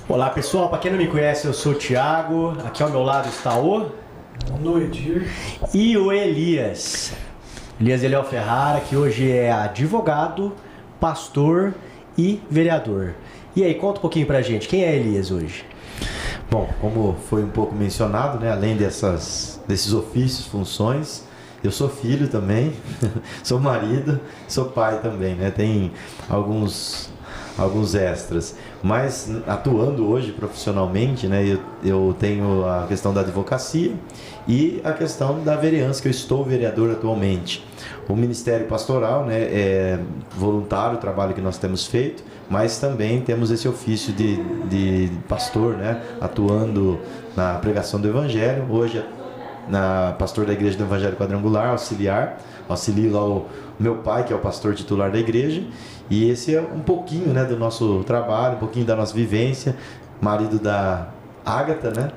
Olá pessoal, para quem não me conhece, eu sou o Thiago, aqui ao meu lado está o Noedir e o Elias. Elias Eliel Ferrara, que hoje é advogado, pastor e vereador. E aí, conta um pouquinho pra gente, quem é Elias hoje? Bom, como foi um pouco mencionado, né, além desses ofícios, funções, eu sou filho também, sou marido, sou pai também, né? Tem alguns extras, mas atuando hoje profissionalmente, né, eu tenho a questão da advocacia e a questão da vereança, que eu estou vereador atualmente. O Ministério Pastoral, né, é voluntário o trabalho que nós temos feito, mas também temos esse ofício de pastor, né, atuando na pregação do Evangelho. Hoje, pastor da Igreja do Evangelho Quadrangular, auxilio lá o meu pai, que é o pastor titular da igreja, e esse é um pouquinho, né, do nosso trabalho, um pouquinho da nossa vivência. Marido da Ágata, né,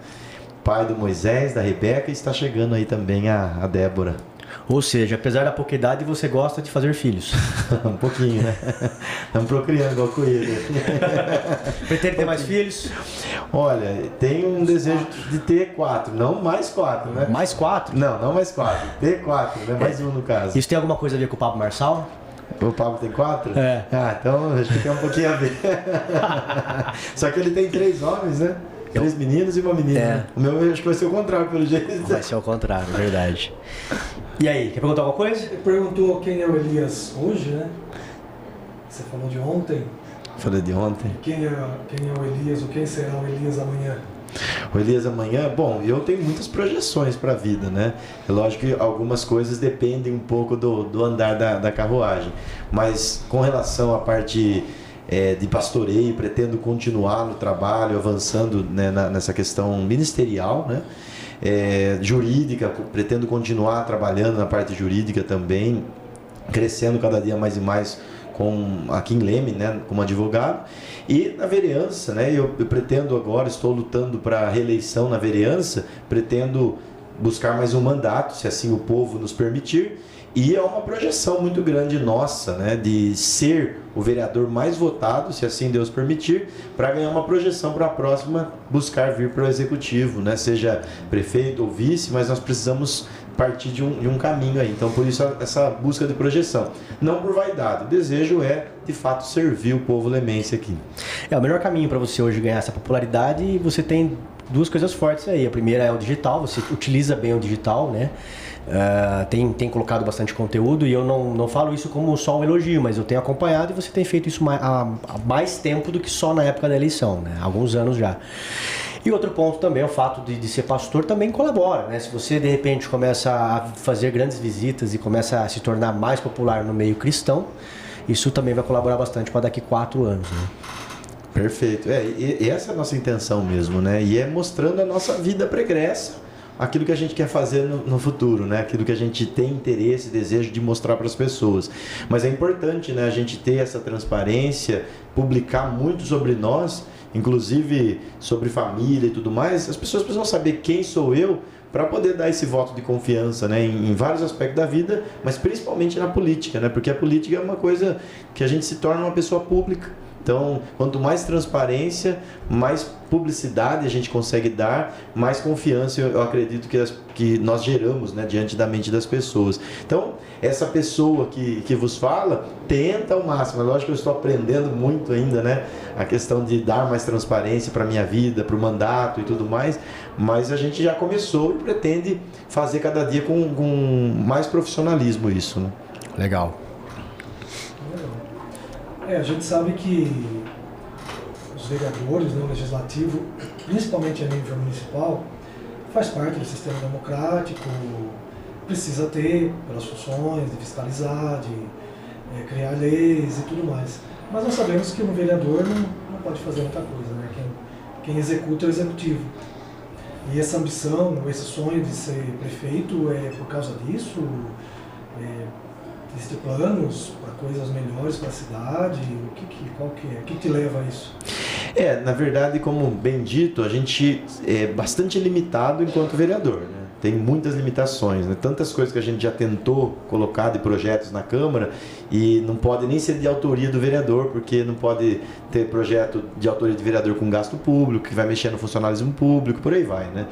pai do Moisés, da Rebeca, e está chegando aí também a Débora. Ou seja, apesar da pouca idade, você gosta de fazer filhos. Um pouquinho, né? Estamos procriando igual coelho. Pretende ter mais filhos? Olha, tenho um desejo de ter 4, não mais 4, né? Mais 4? Não mais 4, ter 4, né? Mais um no caso. Isso tem alguma coisa a ver com o Pablo Marçal? O Pablo tem 4? É. Então acho que tem um pouquinho a ver. Só que ele tem 3 homens, né? 3 meninos e uma menina. É. O meu acho que vai ser o contrário, pelo jeito. Vai ser o contrário, verdade. E aí, quer perguntar alguma coisa? Ele perguntou quem é o Elias hoje, né? Você falou de ontem. Falei de ontem. Quem é o Elias ou quem será o Elias amanhã? O Elias amanhã, bom, eu tenho muitas projeções para a vida, né? É lógico que algumas coisas dependem um pouco do andar da carruagem, mas com relação à parte de pastoreio, pretendo continuar no trabalho, avançando, né, nessa questão ministerial, né? Jurídica, pretendo continuar trabalhando na parte jurídica também, crescendo cada dia mais e mais aqui em Leme, né, como advogado. E na vereança, né, eu pretendo agora, estou lutando para a reeleição na vereança, pretendo buscar mais um mandato, se assim o povo nos permitir. E é uma projeção muito grande nossa, né, de ser o vereador mais votado, se assim Deus permitir, para ganhar uma projeção para a próxima, buscar vir para o executivo, né, seja prefeito ou vice, mas nós precisamos partir de um caminho aí. Então, por isso, essa busca de projeção. Não por vaidade, o desejo é, de fato, servir o povo lemense aqui. O melhor caminho para você hoje ganhar essa popularidade, e você tem duas coisas fortes aí. A primeira é o digital, você utiliza bem o digital, né? Tem colocado bastante conteúdo, e eu não falo isso como só um elogio, mas eu tenho acompanhado e você tem feito isso há mais tempo do que só na época da eleição, né? Há alguns anos já. E outro ponto também é o fato de ser pastor também colabora, né? Se você de repente começa a fazer grandes visitas e começa a se tornar mais popular no meio cristão, isso também vai colaborar bastante para daqui 4 anos, né? Perfeito. E essa é a nossa intenção mesmo, né? E é mostrando a nossa vida pregressa, aquilo que a gente quer fazer no futuro, né? Aquilo que a gente tem interesse, desejo de mostrar para as pessoas. Mas é importante, né, a gente ter essa transparência, publicar muito sobre nós, inclusive sobre família e tudo mais. As pessoas precisam saber quem sou eu para poder dar esse voto de confiança, né, em vários aspectos da vida, mas principalmente na política, né? Porque a política é uma coisa que a gente se torna uma pessoa pública. Então, quanto mais transparência, mais publicidade a gente consegue dar, mais confiança eu acredito que nós geramos, né, diante da mente das pessoas. Então, essa pessoa que vos fala, tenta ao máximo. É lógico que eu estou aprendendo muito ainda, né, a questão de dar mais transparência para a minha vida, para o mandato e tudo mais, mas a gente já começou e pretende fazer cada dia com mais profissionalismo isso, né? Legal. A gente sabe que os vereadores, né, o legislativo, principalmente a nível municipal, faz parte do sistema democrático, precisa ter pelas funções de fiscalizar, de criar leis e tudo mais. Mas nós sabemos que um vereador não pode fazer muita coisa, né? Quem executa é o executivo. E essa ambição, esse sonho de ser prefeito é por causa disso? Existem planos para coisas melhores para a cidade? Qual que é? O que te leva a isso? Na verdade, como bem dito, a gente é bastante limitado enquanto vereador, né? tem muitas limitações, né? Tantas coisas que a gente já tentou colocar de projetos na Câmara e não pode nem ser de autoria do vereador, porque não pode ter projeto de autoria de vereador com gasto público, que vai mexer no funcionalismo público, por aí vai, né?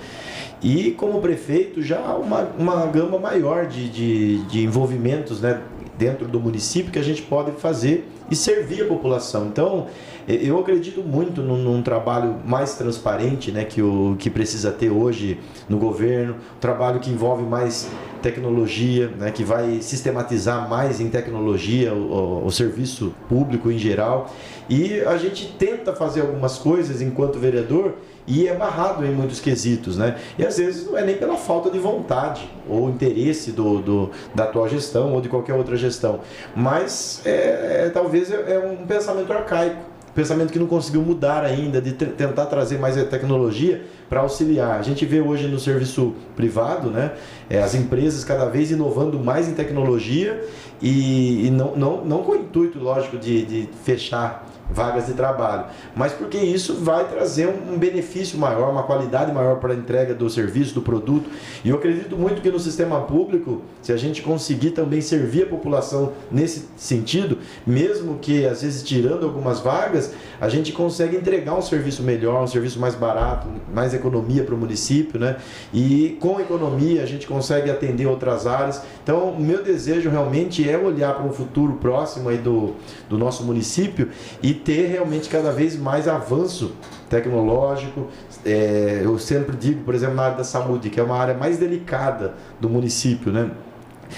E como prefeito já há uma gama maior de envolvimentos, né, dentro do município que a gente pode fazer e servir a população. Então, eu acredito muito num trabalho mais transparente, né, que precisa ter hoje no governo, um trabalho que envolve mais tecnologia, né, que vai sistematizar mais em tecnologia o serviço público em geral. E a gente tenta fazer algumas coisas enquanto vereador e é barrado em muitos quesitos, né? E às vezes não é nem pela falta de vontade ou interesse da atual gestão ou de qualquer outra gestão, mas talvez é um pensamento arcaico, pensamento que não conseguiu mudar ainda, de tentar trazer mais a tecnologia para auxiliar. A gente vê hoje no serviço privado, né, as empresas cada vez inovando mais em tecnologia e não com o intuito, lógico, de fechar vagas de trabalho, mas porque isso vai trazer um benefício maior, uma qualidade maior para a entrega do serviço, do produto. E eu acredito muito que no sistema público, se a gente conseguir também servir a população nesse sentido, mesmo que às vezes tirando algumas vagas, a gente consegue entregar um serviço melhor, um serviço mais barato, mais economia para o município, né? E com economia a gente consegue atender outras áreas. Então, o meu desejo realmente é olhar para um futuro próximo aí do nosso município e ter realmente cada vez mais avanço tecnológico. Eu sempre digo, por exemplo, na área da saúde, que é uma área mais delicada do município, né?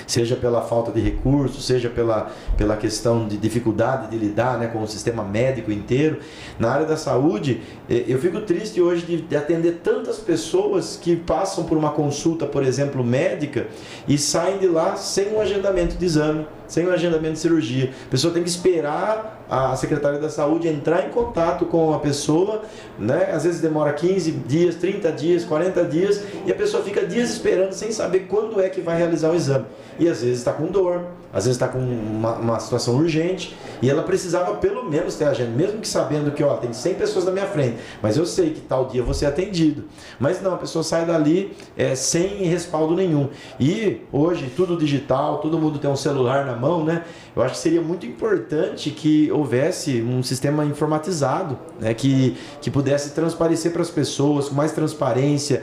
Seja pela falta de recursos, seja pela questão de dificuldade de lidar, né, com o sistema médico inteiro. Na área da saúde, eu fico triste hoje de atender tantas pessoas que passam por uma consulta, por exemplo, médica, e saem de lá sem um agendamento de exame, sem um agendamento de cirurgia. A pessoa tem que esperar a Secretaria da Saúde entrar em contato com a pessoa, né? Às vezes demora 15 dias, 30 dias, 40 dias, e a pessoa fica dias esperando sem saber quando é que vai realizar o exame. E às vezes está com dor, às vezes está com uma situação urgente, e ela precisava pelo menos ter agenda, mesmo que sabendo que tem 100 pessoas na minha frente, mas eu sei que tal dia eu vou ser atendido. Mas não, a pessoa sai dali sem respaldo nenhum. E hoje tudo digital, todo mundo tem um celular na mão, né? Eu acho que seria muito importante que houvesse um sistema informatizado, né, que pudesse transparecer para as pessoas com mais transparência,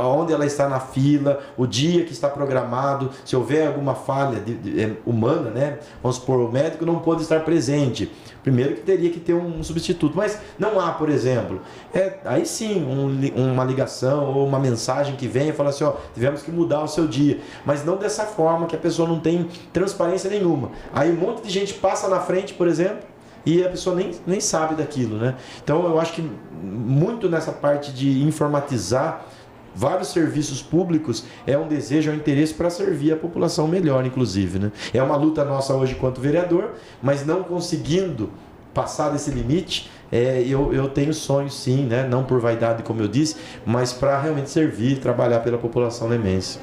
onde ela está na fila, o dia que está programado, se houver alguma falha humana, né, vamos supor, o médico não pôde estar presente. Primeiro que teria que ter um substituto, mas não há, por exemplo, aí sim uma ligação ou uma mensagem que venha e fala assim, tivemos que mudar o seu dia, mas não dessa forma que a pessoa não tem transparência nenhuma. Aí um monte de gente passa na frente, por exemplo, e a pessoa nem sabe daquilo, né? Então eu acho que muito nessa parte de informatizar vários serviços públicos é um desejo, é um interesse para servir a população melhor, inclusive, né? É uma luta nossa hoje quanto vereador, mas não conseguindo passar desse limite, eu tenho sonhos sim, né? Não por vaidade, como eu disse, mas para realmente servir e trabalhar pela população lemense.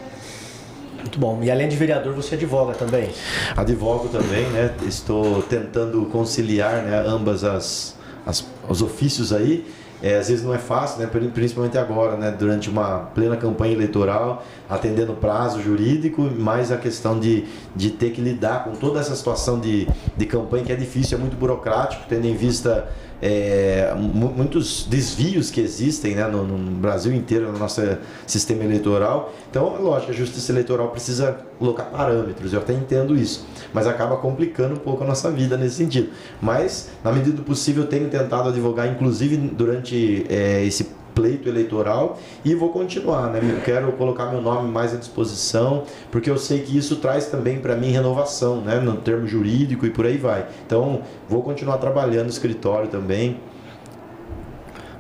Muito bom. E além de vereador, você advoga também? Advogo também, né? Estou tentando conciliar, né, ambas os ofícios aí. Às vezes não é fácil, né? Principalmente agora, né? Durante uma plena campanha eleitoral, atendendo prazo jurídico, mais a questão de ter que lidar com toda essa situação de campanha que é difícil, é muito burocrático, tendo em vista muitos desvios que existem, né, no Brasil inteiro, no nosso sistema eleitoral. Então, lógico, a justiça eleitoral precisa colocar parâmetros, eu até entendo isso, mas acaba complicando um pouco a nossa vida nesse sentido. Mas, na medida do possível, eu tenho tentado advogar, inclusive durante esse pleito eleitoral, e vou continuar, né? Eu quero colocar meu nome mais à disposição, porque eu sei que isso traz também para mim renovação, né? No termo jurídico e por aí vai. Então, vou continuar trabalhando no escritório também.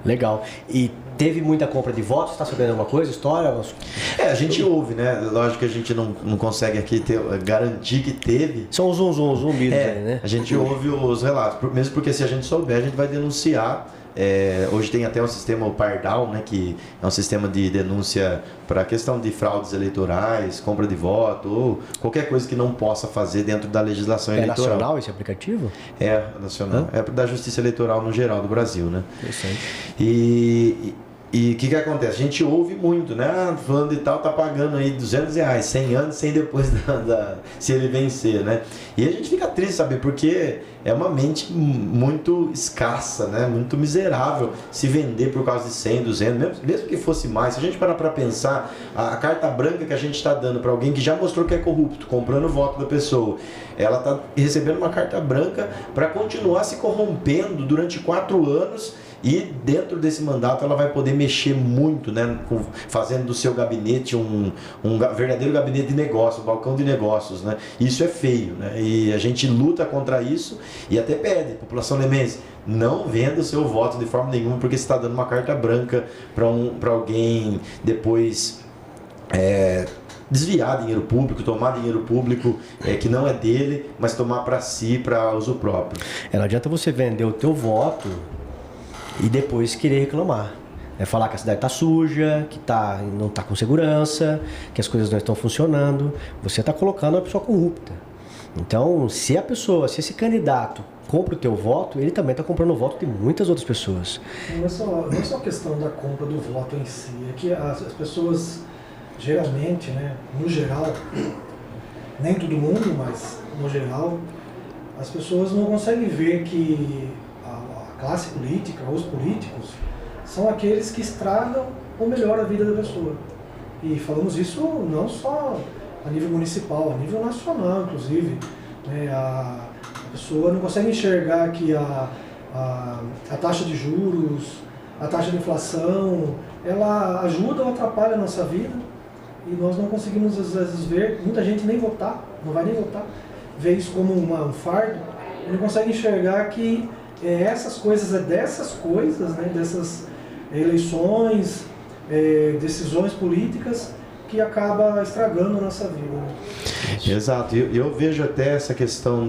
Legal. E teve muita compra de votos? Está sabendo alguma coisa? História? A gente ouve, né? Lógico que a gente não consegue aqui garantir que teve. São os zumbidos aí, né? A gente ouve os relatos, mesmo porque se a gente souber, a gente vai denunciar. Hoje tem até um sistema, o Pardal, né, que é um sistema de denúncia para a questão de fraudes eleitorais, compra de voto ou qualquer coisa que não possa fazer dentro da legislação eleitoral. É nacional esse aplicativo? É nacional. É da Justiça Eleitoral no geral do Brasil, né? Interessante. E E o que acontece? A gente ouve muito, né? Fulano de tal tá pagando aí R$200, 100 anos, sem depois se ele vencer, né? E a gente fica triste, sabe? Porque é uma mente muito escassa, né? Muito miserável se vender por causa de 100, 200, mesmo que fosse mais. Se a gente parar para pensar, a carta branca que a gente está dando para alguém que já mostrou que é corrupto, comprando o voto da pessoa, ela está recebendo uma carta branca para continuar se corrompendo durante 4 anos. E dentro desse mandato ela vai poder mexer muito, né, fazendo do seu gabinete um verdadeiro gabinete de negócio, um balcão de negócios, né? Isso é feio, né? E a gente luta contra isso e até pede, população lemense, não venda o seu voto de forma nenhuma, porque você está dando uma carta branca para alguém depois desviar dinheiro público, tomar dinheiro público que não é dele, mas tomar para si, para uso próprio. Não adianta você vender o teu voto e depois querer reclamar. Falar que a cidade está suja, que não está com segurança, que as coisas não estão funcionando. Você está colocando uma pessoa corrupta. Então, se esse candidato compra o teu voto, ele também está comprando o voto de muitas outras pessoas. Não é só a questão da compra do voto em si, é que as pessoas geralmente, né, no geral, nem todo mundo, mas no geral, as pessoas não conseguem ver que a classe política, os políticos, são aqueles que estragam ou melhoram a vida da pessoa. E falamos isso não só a nível municipal, a nível nacional, inclusive. A pessoa não consegue enxergar que a taxa de juros, a taxa de inflação, ela ajuda ou atrapalha a nossa vida. E nós não conseguimos, às vezes, ver, muita gente nem votar, não vai nem votar, vê isso como um fardo, e não consegue enxergar que essas coisas, dessas coisas, né, dessas eleições, decisões políticas, que acaba estragando a nossa vida. Exato, eu vejo até essa questão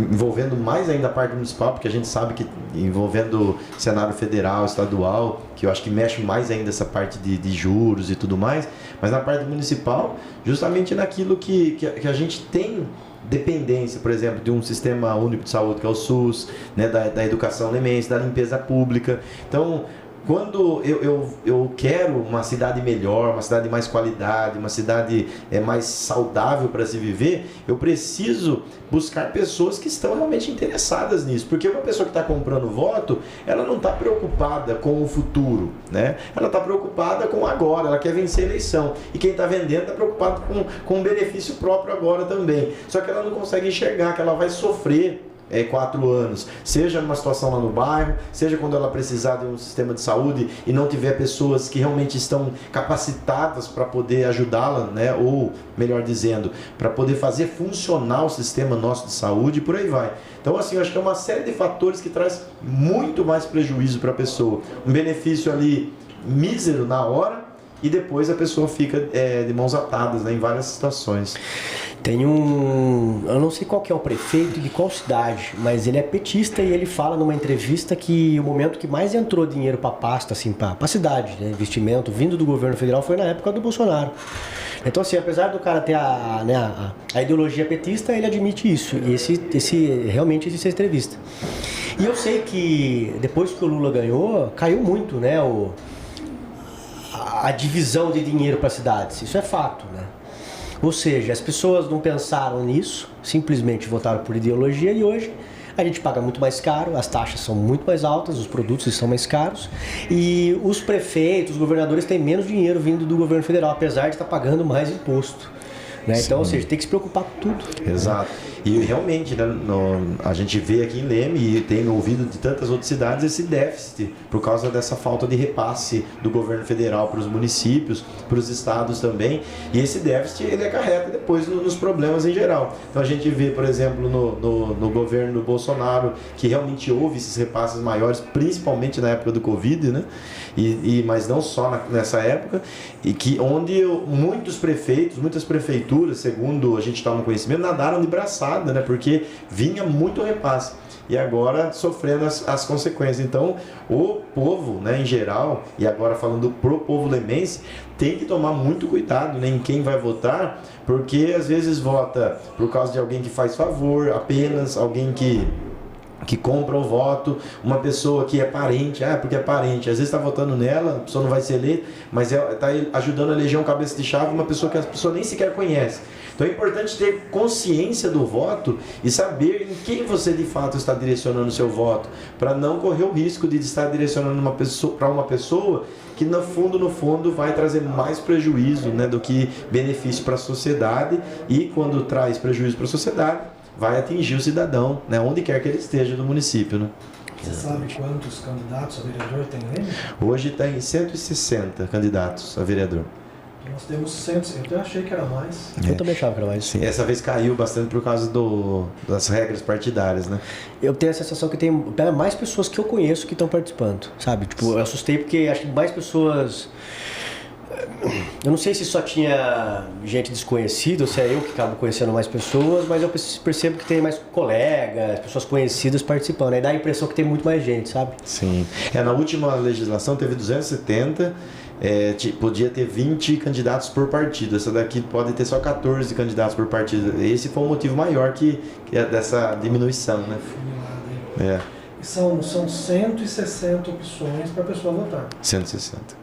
envolvendo mais ainda a parte municipal, porque a gente sabe que envolvendo cenário federal, estadual, que eu acho que mexe mais ainda essa parte de juros e tudo mais, mas na parte municipal, justamente naquilo que a gente tem dependência, por exemplo, de um sistema único de saúde que é o SUS, né, da educação lemense, da limpeza pública. Então, quando eu quero uma cidade melhor, uma cidade de mais qualidade, uma cidade mais saudável para se viver, eu preciso buscar pessoas que estão realmente interessadas nisso. Porque uma pessoa que está comprando voto, ela não está preocupada com o futuro, né? Ela está preocupada com agora, ela quer vencer a eleição. E quem está vendendo está preocupado com o benefício próprio agora também. Só que ela não consegue enxergar que ela vai sofrer 4 anos, seja numa situação lá no bairro, seja quando ela precisar de um sistema de saúde e não tiver pessoas que realmente estão capacitadas para poder ajudá-la, né? Ou, melhor dizendo, para poder fazer funcionar o sistema nosso de saúde e por aí vai. Então, assim, eu acho que é uma série de fatores que traz muito mais prejuízo para a pessoa. Um benefício ali mísero na hora e depois a pessoa fica de mãos atadas, né, em várias situações. Tem eu não sei qual que é o prefeito de qual cidade, mas ele é petista e ele fala numa entrevista que o momento que mais entrou dinheiro para a pasta, assim, para a cidade, né, investimento vindo do governo federal foi na época do Bolsonaro. Então, assim, apesar do cara ter a ideologia petista, ele admite isso. E realmente existe essa entrevista. E eu sei que depois que o Lula ganhou, caiu muito, né, a divisão de dinheiro para as cidades. Isso é fato, né? Ou seja, as pessoas não pensaram nisso, simplesmente votaram por ideologia e hoje a gente paga muito mais caro, as taxas são muito mais altas, os produtos são mais caros e os prefeitos, os governadores têm menos dinheiro vindo do governo federal, apesar de estar pagando mais imposto. Né? Então, ou seja, tem que se preocupar com tudo. Exato. E realmente, né, a gente vê aqui em Leme e tem ouvido de tantas outras cidades esse déficit por causa dessa falta de repasse do governo federal para os municípios, para os estados também. E esse déficit ele acarreta depois nos problemas em geral. Então a gente vê, por exemplo, no governo do Bolsonaro que realmente houve esses repasses maiores, principalmente na época do Covid, né? Mas não só nessa época, e que onde muitos prefeitos, muitas prefeituras, segundo a gente toma conhecimento, nadaram de braçada, né? Porque vinha muito repasse e agora sofrendo as consequências. Então o povo, né, em geral, e agora falando pro povo lemense, tem que tomar muito cuidado, né, em quem vai votar, porque às vezes vota por causa de alguém que faz favor, apenas alguém que que compra o voto, uma pessoa que é parente, porque é parente, às vezes está votando nela, a pessoa não vai ser eleita, mas está ajudando a eleger um cabeça de chave, uma pessoa que a pessoa nem sequer conhece. Então é importante ter consciência do voto e saber em quem você de fato está direcionando o seu voto, para não correr o risco de estar direcionando para uma pessoa que no fundo vai trazer mais prejuízo, né, do que benefício para a sociedade, e quando traz prejuízo para a sociedade, vai atingir o cidadão, né, onde quer que ele esteja do município. Né? Você sabe quantos candidatos a vereador tem Leme? Hoje tem 160 candidatos a vereador. Nós temos 100, eu até achei que era mais. Eu também achava que era mais. Sim, essa vez caiu bastante por causa das regras partidárias, né? Eu tenho a sensação que tem mais pessoas que eu conheço que estão participando, sabe? Tipo, eu assustei porque acho que mais pessoas... Eu não sei se só tinha gente desconhecida ou se é eu que acabo conhecendo mais pessoas, mas eu percebo que tem mais colegas, pessoas conhecidas participando. Aí dá a impressão que tem muito mais gente, sabe? Sim. Na última legislação teve 270, podia ter 20 candidatos por partido. Essa daqui pode ter só 14 candidatos por partido. Esse foi o motivo maior que é dessa diminuição, né? E são 160 opções para a pessoa votar. 160.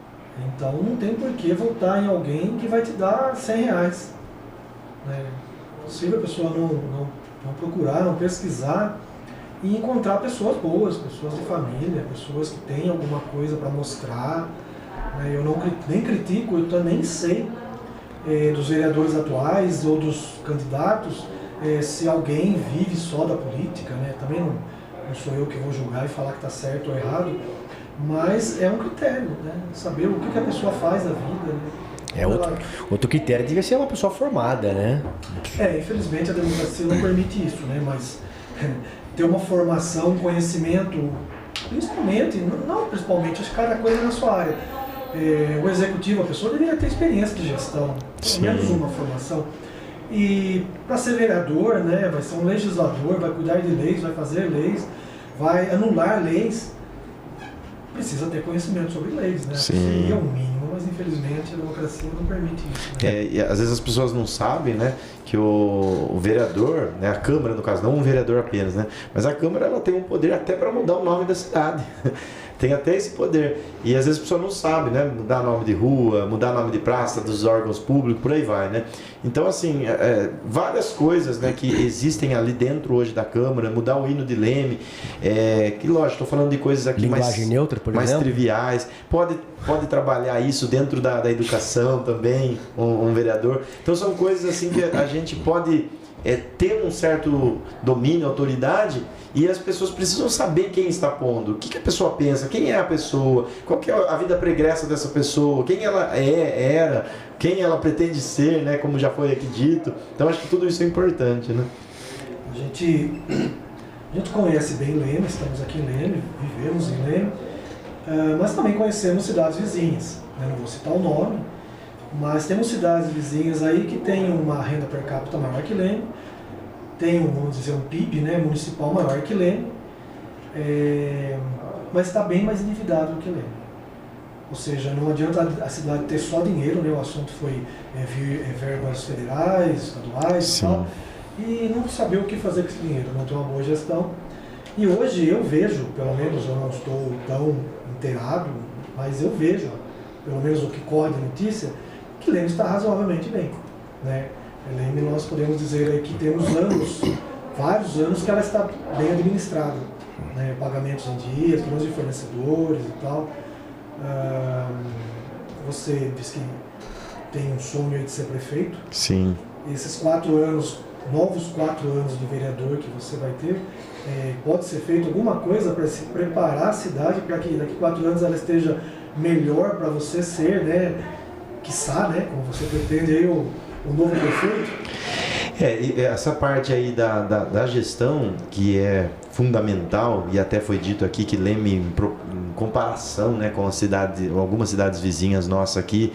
Então não tem por que votar em alguém que vai te dar R$100. É possível a pessoa não procurar, não pesquisar e encontrar pessoas boas, pessoas de família, pessoas que têm alguma coisa para mostrar. Eu nem critico, eu também sei dos vereadores atuais ou dos candidatos se alguém vive só da política, né? Também não sou eu que vou julgar e falar que está certo ou errado. Mas é um critério, né? Saber o que a pessoa faz da vida, né? Outro critério devia ser uma pessoa formada, né? Infelizmente a democracia não permite isso, né? Mas ter uma formação, um conhecimento, principalmente, acho que cada coisa na sua área. O executivo, a pessoa deveria ter experiência de gestão, pelo menos uma formação. E para ser vereador, né? Vai ser um legislador, vai cuidar de leis, vai fazer leis, vai anular leis. Precisa ter conhecimento sobre leis, né? Seria o mínimo, mas infelizmente a democracia não permite isso. Né? E às vezes as pessoas não sabem, né, que o vereador, né, a Câmara no caso, não um vereador apenas, né, mas a Câmara ela tem um poder até para mudar o nome da cidade. Tem até esse poder. E às vezes a pessoa não sabe, né? Mudar nome de rua, mudar nome de praça, dos órgãos públicos, por aí vai, né? Então, assim, várias coisas, né, que existem ali dentro hoje da Câmara, mudar o hino de Leme, que lógico, estou falando de coisas aqui linguagem neutra, por mais exemplo, triviais. Pode trabalhar isso dentro da educação também, um vereador. Então são coisas assim que a gente pode ter um certo domínio, autoridade, e as pessoas precisam saber quem está pondo, o que a pessoa pensa, quem é a pessoa, qual que é a vida pregressa dessa pessoa, quem ela era, quem ela pretende ser, né, como já foi aqui dito. Então acho que tudo isso é importante, né? A gente conhece bem Leme, estamos aqui em Leme, vivemos em Leme, mas também conhecemos cidades vizinhas, né? Não vou citar o nome, mas temos cidades vizinhas aí que têm uma renda per capita maior que Leme, tem vamos dizer, um PIB, né, municipal maior que Leme, mas está bem mais endividado que Leme. Ou seja, não adianta a cidade ter só dinheiro, né, o assunto foi verbas federais, estaduais e tal, e não saber o que fazer com esse dinheiro, não ter uma boa gestão. E hoje eu vejo, pelo menos eu não estou tão inteirado, mas eu vejo, pelo menos o que corre de notícia, que Leme está razoavelmente bem, né? Leme, nós podemos dizer aí que temos vários anos que ela está bem administrada, né? Pagamentos em dias, planos de fornecedores e tal. Você disse que tem um sonho aí de ser prefeito. Sim. Esses 4 anos, novos 4 anos de vereador que você vai ter, pode ser feito alguma coisa para se preparar a cidade para que daqui a 4 anos ela esteja melhor para você ser, né? Quiçá, né? Como você pretende aí o novo prefeito? E essa parte aí da gestão, que é fundamental, e até foi dito aqui que Leme, em comparação, né, com algumas cidades vizinhas nossas aqui,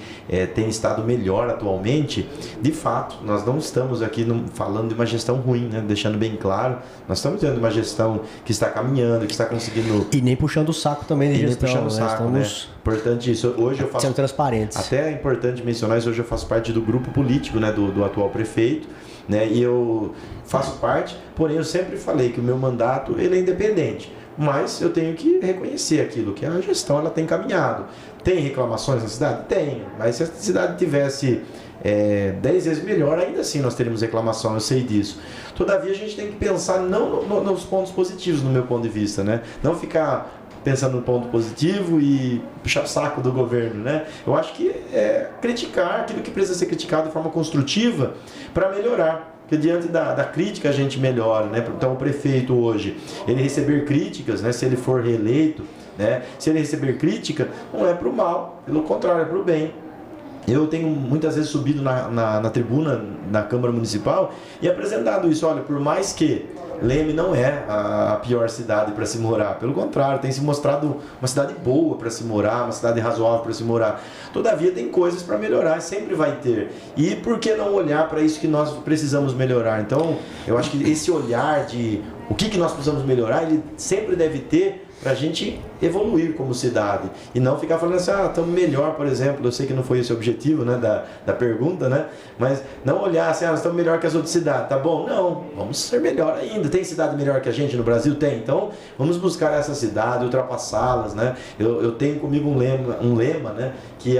tem estado melhor atualmente. De fato, nós não estamos aqui falando de uma gestão ruim, né, deixando bem claro, nós estamos tendo uma gestão que está caminhando, que está conseguindo... E nem puxando o saco também de gestão, puxando o saco, estamos... né? Importante isso. Hoje eu faço... sendo transparentes. Até é importante mencionar isso, hoje eu faço parte do grupo político, né, do atual prefeito. né? E eu faço parte, porém eu sempre falei que o meu mandato ele é independente. Mas eu tenho que reconhecer aquilo que a gestão ela tem caminhado. Tem reclamações na cidade? Tem. Mas se a cidade tivesse 10 vezes melhor, ainda assim nós teríamos reclamação, eu sei disso. Todavia a gente tem que pensar não nos pontos positivos, no meu ponto de vista, né? Não ficar pensando no ponto positivo e puxar o saco do governo, né? Eu acho que é criticar aquilo que precisa ser criticado de forma construtiva para melhorar. Porque diante da crítica a gente melhora, né? Então o prefeito hoje, ele receber críticas, né? Se ele for reeleito, né? Se ele receber crítica, não é para o mal, pelo contrário, é para o bem. Eu tenho muitas vezes subido na tribuna da Câmara Municipal e apresentado isso. Olha, por mais que Leme não é a pior cidade para se morar, pelo contrário, tem se mostrado uma cidade boa para se morar, uma cidade razoável para se morar. Todavia tem coisas para melhorar, sempre vai ter. E por que não olhar para isso que nós precisamos melhorar? Então, eu acho que esse olhar de o que nós precisamos melhorar, ele sempre deve ter para a gente evoluir como cidade e não ficar falando assim, estamos melhor, por exemplo. Eu sei que não foi esse o objetivo, né, da pergunta, né, mas não olhar assim, nós estamos melhor que as outras cidades, tá bom? Não, vamos ser melhor ainda. Tem cidade melhor que a gente no Brasil? Tem. Então vamos buscar essa cidade, ultrapassá-las, né? Eu tenho comigo um lema, né, que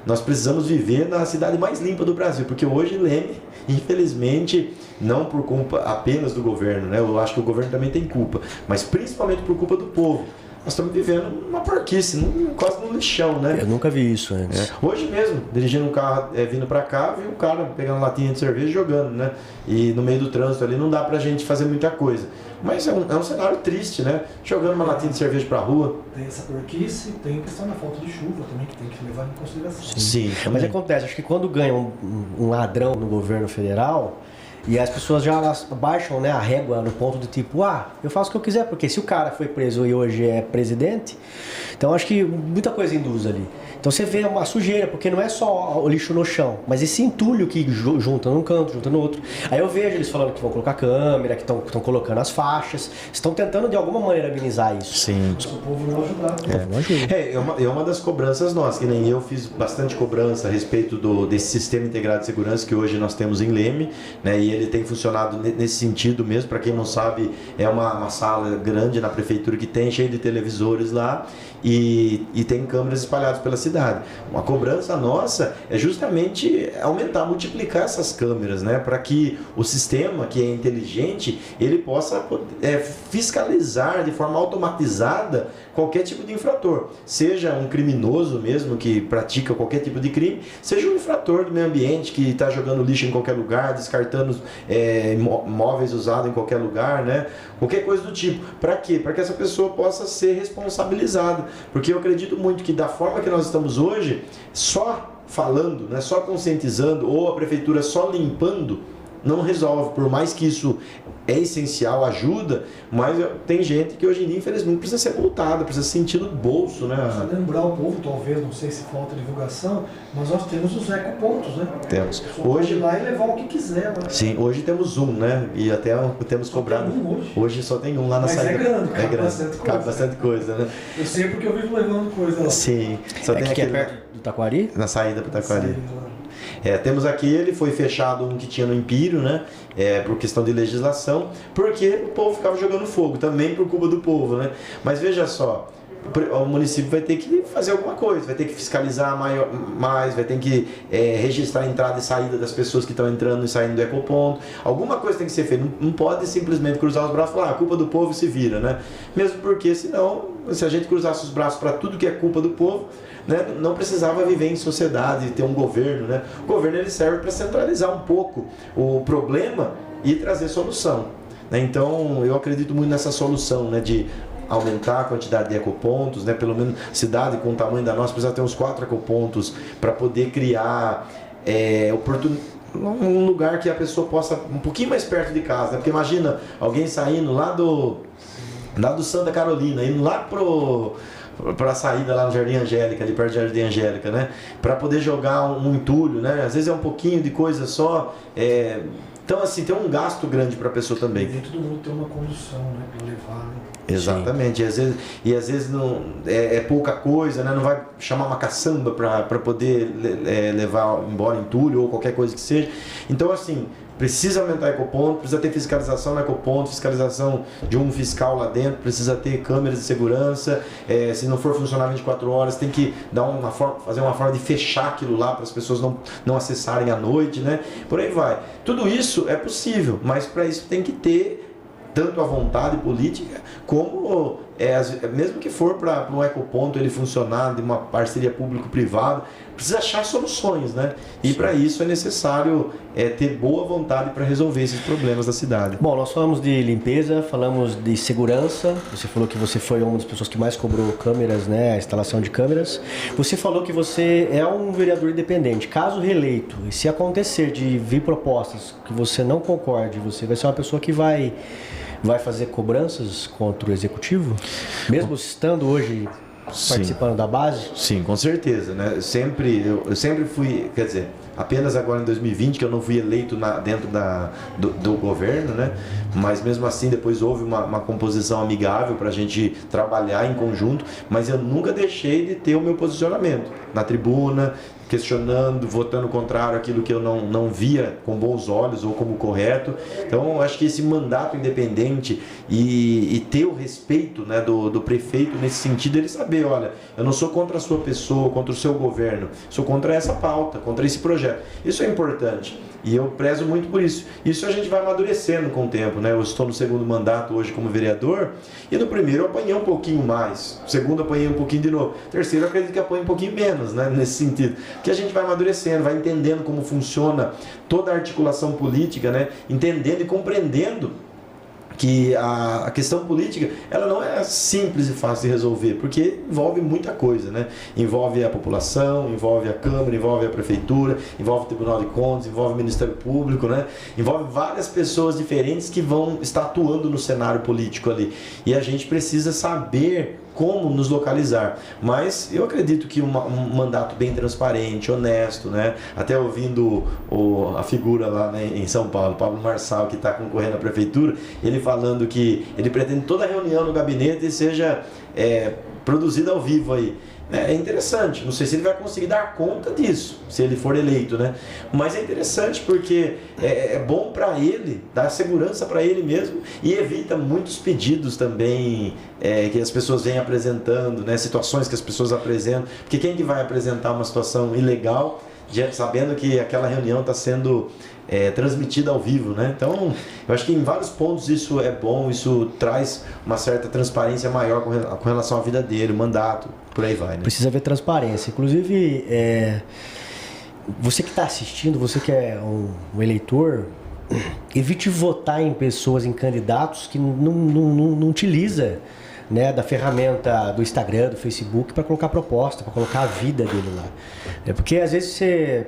nós precisamos viver na cidade mais limpa do Brasil, porque hoje Leme, infelizmente, não por culpa apenas do governo, né? Eu acho que o governo também tem culpa, mas principalmente por culpa do povo. Nós estamos vivendo uma porquice, quase no lixão, né? Eu nunca vi isso antes. Hoje mesmo, dirigindo um carro, vindo para cá, vi um cara pegando latinha de cerveja e jogando, né? E no meio do trânsito ali não dá pra gente fazer muita coisa. Mas é um cenário triste, né? Jogando uma latinha de cerveja pra rua. Tem essa porquice, tem a questão da falta de chuva também, que tem que levar em consideração. Sim. Mas acontece, acho que quando ganha um ladrão no governo federal, e as pessoas já baixam, né, a régua no ponto do tipo, eu faço o que eu quiser, porque se o cara foi preso e hoje é presidente, então acho que muita coisa induz ali. Então você vê uma sujeira, porque não é só o lixo no chão, mas esse entulho que junta num canto, junta no outro. Aí eu vejo eles falando que vão colocar câmera, que estão colocando as faixas, estão tentando de alguma maneira amenizar isso. Sim. O povo não ajudar. É uma das cobranças nossas, que nem eu fiz bastante cobrança a respeito desse sistema integrado de segurança que hoje nós temos em Leme, né? E ele tem funcionado nesse sentido mesmo. Para quem não sabe, é uma sala grande na prefeitura que tem, cheio de televisores lá, e tem câmeras espalhadas pela cidade. Uma cobrança nossa é justamente aumentar, multiplicar essas câmeras, né? Para que o sistema, que é inteligente, ele possa fiscalizar de forma automatizada qualquer tipo de infrator, seja um criminoso mesmo que pratica qualquer tipo de crime, seja um infrator do meio ambiente que está jogando lixo em qualquer lugar, descartando móveis usados em qualquer lugar, né? Qualquer coisa do tipo. Para quê? Para que essa pessoa possa ser responsabilizada. Porque eu acredito muito que da forma que nós estamos hoje, só falando, né, só conscientizando, ou a prefeitura só limpando, não resolve. Por mais que isso é essencial, ajuda, mas tem gente que hoje em dia, infelizmente, precisa ser multada, precisa sentir no bolso, né? Precisa lembrar o povo, talvez, não sei se falta divulgação, mas nós temos os ecopontos, né? Temos. Hoje ir lá e levar o que quiser. Né? Sim, hoje temos um, né? E até temos cobrado. Hoje só tem um lá na saída. É grande, cabe bastante coisa, né? Eu sei porque eu vivo levando coisa lá. Sim. Só tem aquele... é perto do Taquari? Na saída para o Taquari. Temos aquele, foi fechado um que tinha no Empírio, né? Por questão de legislação, porque o povo ficava jogando fogo, também por culpa do povo, né? Mas veja só, o município vai ter que fazer alguma coisa, vai ter que fiscalizar mais, vai ter que registrar a entrada e saída das pessoas que estão entrando e saindo do ecoponto. Alguma coisa tem que ser feita, não pode simplesmente cruzar os braços e falar, a culpa do povo se vira, né? Mesmo porque, senão, se a gente cruzasse os braços para tudo que é culpa do povo, né, não precisava viver em sociedade, ter um governo, né? O governo ele serve para centralizar um pouco o problema e trazer solução, né? Então, eu acredito muito nessa solução, né, de aumentar a quantidade de ecopontos, né? Pelo menos cidade com o tamanho da nossa precisa ter uns 4 ecopontos para poder criar um lugar que a pessoa possa um pouquinho mais perto de casa, né? Porque imagina alguém saindo lá do Santa Carolina, indo lá para a saída lá no Jardim Angélica, ali perto do Jardim Angélica, né? Para poder jogar um entulho, né? Às vezes é um pouquinho de coisa só. Então, assim, tem um gasto grande para a pessoa também. E todo mundo tem uma condução, né? Para levar, né? Exatamente. E às vezes não, é pouca coisa, né? Não vai chamar uma caçamba para poder levar embora entulho ou qualquer coisa que seja. Então, assim, precisa aumentar ecoponto, precisa ter fiscalização no ecoponto, fiscalização de um fiscal lá dentro, precisa ter câmeras de segurança, se não for funcionar 24 horas, tem que fazer uma forma de fechar aquilo lá para as pessoas não acessarem à noite, né? Por aí vai. Tudo isso é possível, mas para isso tem que ter tanto a vontade política como mesmo que for para um ecoponto ele funcionar de uma parceria público-privada, precisa achar soluções, né? E para isso é necessário ter boa vontade para resolver esses problemas da cidade. Bom, nós falamos de limpeza, falamos de segurança. Você falou que você foi uma das pessoas que mais cobrou câmeras, né? A instalação de câmeras. Você falou que você é um vereador independente. Caso reeleito, e se acontecer de vir propostas que você não concorde, você vai ser uma pessoa que vai fazer cobranças contra o executivo? Mesmo estando hoje participando da base? Sim, com certeza, né? Eu sempre fui, quer dizer, apenas agora em 2020 que eu não fui eleito dentro do governo, né? Mas mesmo assim depois houve uma composição amigável para a gente trabalhar em conjunto, mas eu nunca deixei de ter o meu posicionamento na tribuna, questionando, votando contrário àquilo que eu não via com bons olhos ou como correto. Então, acho que esse mandato independente e ter o respeito, né, do prefeito nesse sentido, ele saber, olha, eu não sou contra a sua pessoa, contra o seu governo, sou contra essa pauta, contra esse projeto. Isso é importante. E eu prezo muito por isso. Isso a gente vai amadurecendo com o tempo, né? Eu estou no segundo mandato hoje como vereador, e no primeiro eu apanhei um pouquinho mais, no segundo eu apanhei um pouquinho de novo, no terceiro eu acredito que apanhei um pouquinho menos, né? Nesse sentido. Porque a gente vai amadurecendo, vai entendendo como funciona toda a articulação política, né? Entendendo e compreendendo que a questão política, ela não é simples e fácil de resolver, porque envolve muita coisa, né? Envolve a população, envolve a Câmara, envolve a Prefeitura, envolve o Tribunal de Contas, envolve o Ministério Público, né? Envolve várias pessoas diferentes que vão estar atuando no cenário político ali. E a gente precisa saber como nos localizar. Mas eu acredito que um mandato bem transparente, honesto, né? Até ouvindo a figura lá, né, em São Paulo, Pablo Marçal, que está concorrendo à prefeitura, ele falando que ele pretende toda reunião no gabinete seja produzida ao vivo aí. É interessante, não sei se ele vai conseguir dar conta disso, se ele for eleito, né? Mas é interessante porque é bom para ele, dá segurança para ele mesmo e evita muitos pedidos também que as pessoas vêm apresentando, né? Situações que as pessoas apresentam, porque quem que vai apresentar uma situação ilegal, sabendo que aquela reunião está sendo transmitida ao vivo, né? Então, eu acho que em vários pontos isso é bom, isso traz uma certa transparência maior com relação à vida dele, o mandato, por aí vai, né? Precisa haver transparência. Inclusive, você que está assistindo, você que é um eleitor, evite votar em pessoas, em candidatos que não utiliza, né, da ferramenta do Instagram, do Facebook para colocar proposta, para colocar a vida dele lá. Porque às vezes você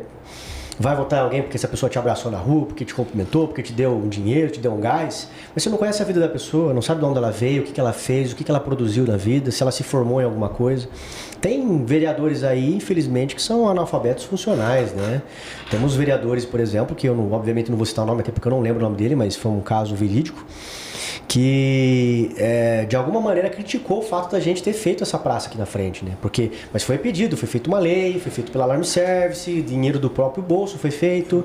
vai votar em alguém porque essa pessoa te abraçou na rua, porque te cumprimentou, porque te deu um dinheiro, te deu um gás, mas você não conhece a vida da pessoa, não sabe de onde ela veio, o que ela fez, o que ela produziu na vida, se ela se formou em alguma coisa. Tem vereadores aí, infelizmente, que são analfabetos funcionais, né? Temos vereadores, por exemplo, que eu obviamente não vou citar o nome, até porque eu não lembro o nome dele, mas foi um caso verídico, que de alguma maneira criticou o fato da gente ter feito essa praça aqui na frente, né? Mas foi pedido, foi feita uma lei, foi feito pela Alarme Service, dinheiro do próprio bolso foi feito,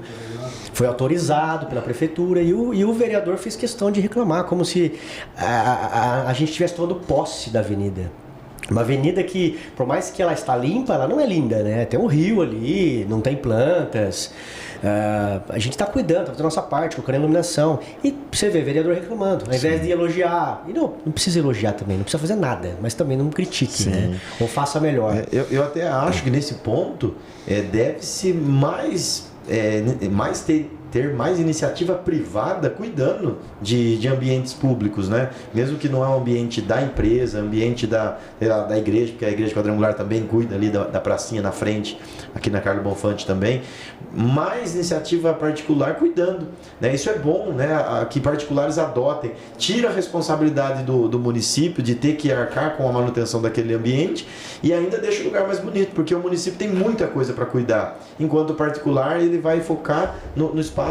foi autorizado pela prefeitura e o vereador fez questão de reclamar, como se a gente tivesse tomado posse da avenida. Uma avenida que, por mais que ela está limpa, ela não é linda, né? Tem um rio ali, não tem plantas. A gente está cuidando, está fazendo a nossa parte, colocando iluminação. E você vê, vereador reclamando, ao invés de elogiar. E não precisa elogiar também, não precisa fazer nada, mas também não critique, né? Ou faça melhor. Eu até acho que nesse ponto deve-se mais ter mais iniciativa privada cuidando de ambientes públicos, né? Mesmo que não é um ambiente da empresa, ambiente da igreja, porque a igreja quadrangular também cuida ali da pracinha na frente, aqui na Carlos Bonfante também. Mais iniciativa particular cuidando, né? Isso é bom, né? Que particulares adotem. Tira a responsabilidade do município de ter que arcar com a manutenção daquele ambiente e ainda deixa o lugar mais bonito, porque o município tem muita coisa para cuidar, enquanto o particular ele vai focar no espaço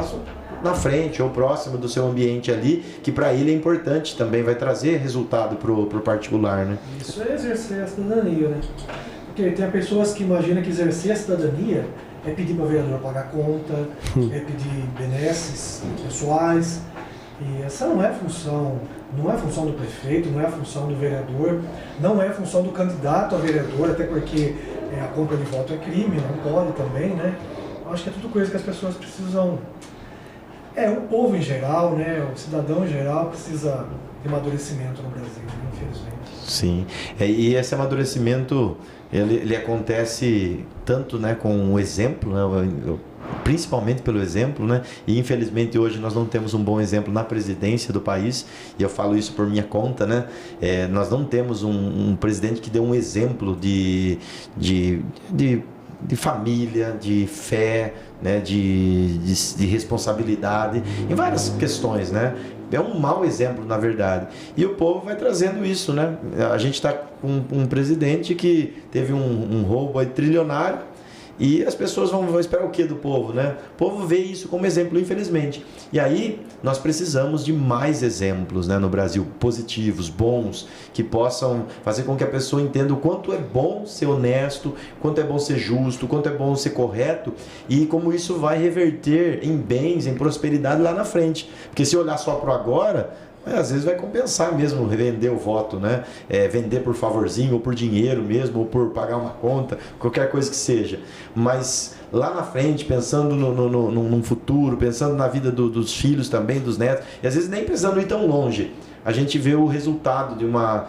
na frente ou próximo do seu ambiente ali, que para ele é importante, também vai trazer resultado pro particular, né? Isso é exercer a cidadania, né? Porque tem pessoas que imaginam que exercer a cidadania é pedir para o vereador pagar conta, é pedir benesses pessoais. E essa não é função do prefeito, não é a função do vereador, não é a função do candidato a vereador, até porque a compra de voto é crime, não pode também, né? Eu acho que é tudo coisa que as pessoas precisam. O povo em geral, né? O cidadão em geral precisa de amadurecimento no Brasil, infelizmente. Sim, e esse amadurecimento ele acontece tanto, né, com o exemplo, né, principalmente pelo exemplo, né? E infelizmente hoje nós não temos um bom exemplo na presidência do país, e eu falo isso por minha conta, né? Nós não temos um presidente que dê um exemplo de família, de fé, né? de responsabilidade em várias questões, né? É um mau exemplo, na verdade. E o povo vai trazendo isso, né? A gente está com um presidente que teve um roubo aí trilionário, e as pessoas vão esperar o que do povo, né? O povo vê isso como exemplo, infelizmente. E aí nós precisamos de mais exemplos, né, no Brasil, positivos, bons, que possam fazer com que a pessoa entenda o quanto é bom ser honesto, quanto é bom ser justo, quanto é bom ser correto, e como isso vai reverter em bens, em prosperidade lá na frente. Porque se olhar só para o agora, às vezes vai compensar mesmo vender o voto, né? Vender por favorzinho, ou por dinheiro mesmo, ou por pagar uma conta, qualquer coisa que seja. Mas lá na frente, pensando num futuro, pensando na vida dos filhos também, dos netos, e às vezes nem precisando ir tão longe, a gente vê o resultado de uma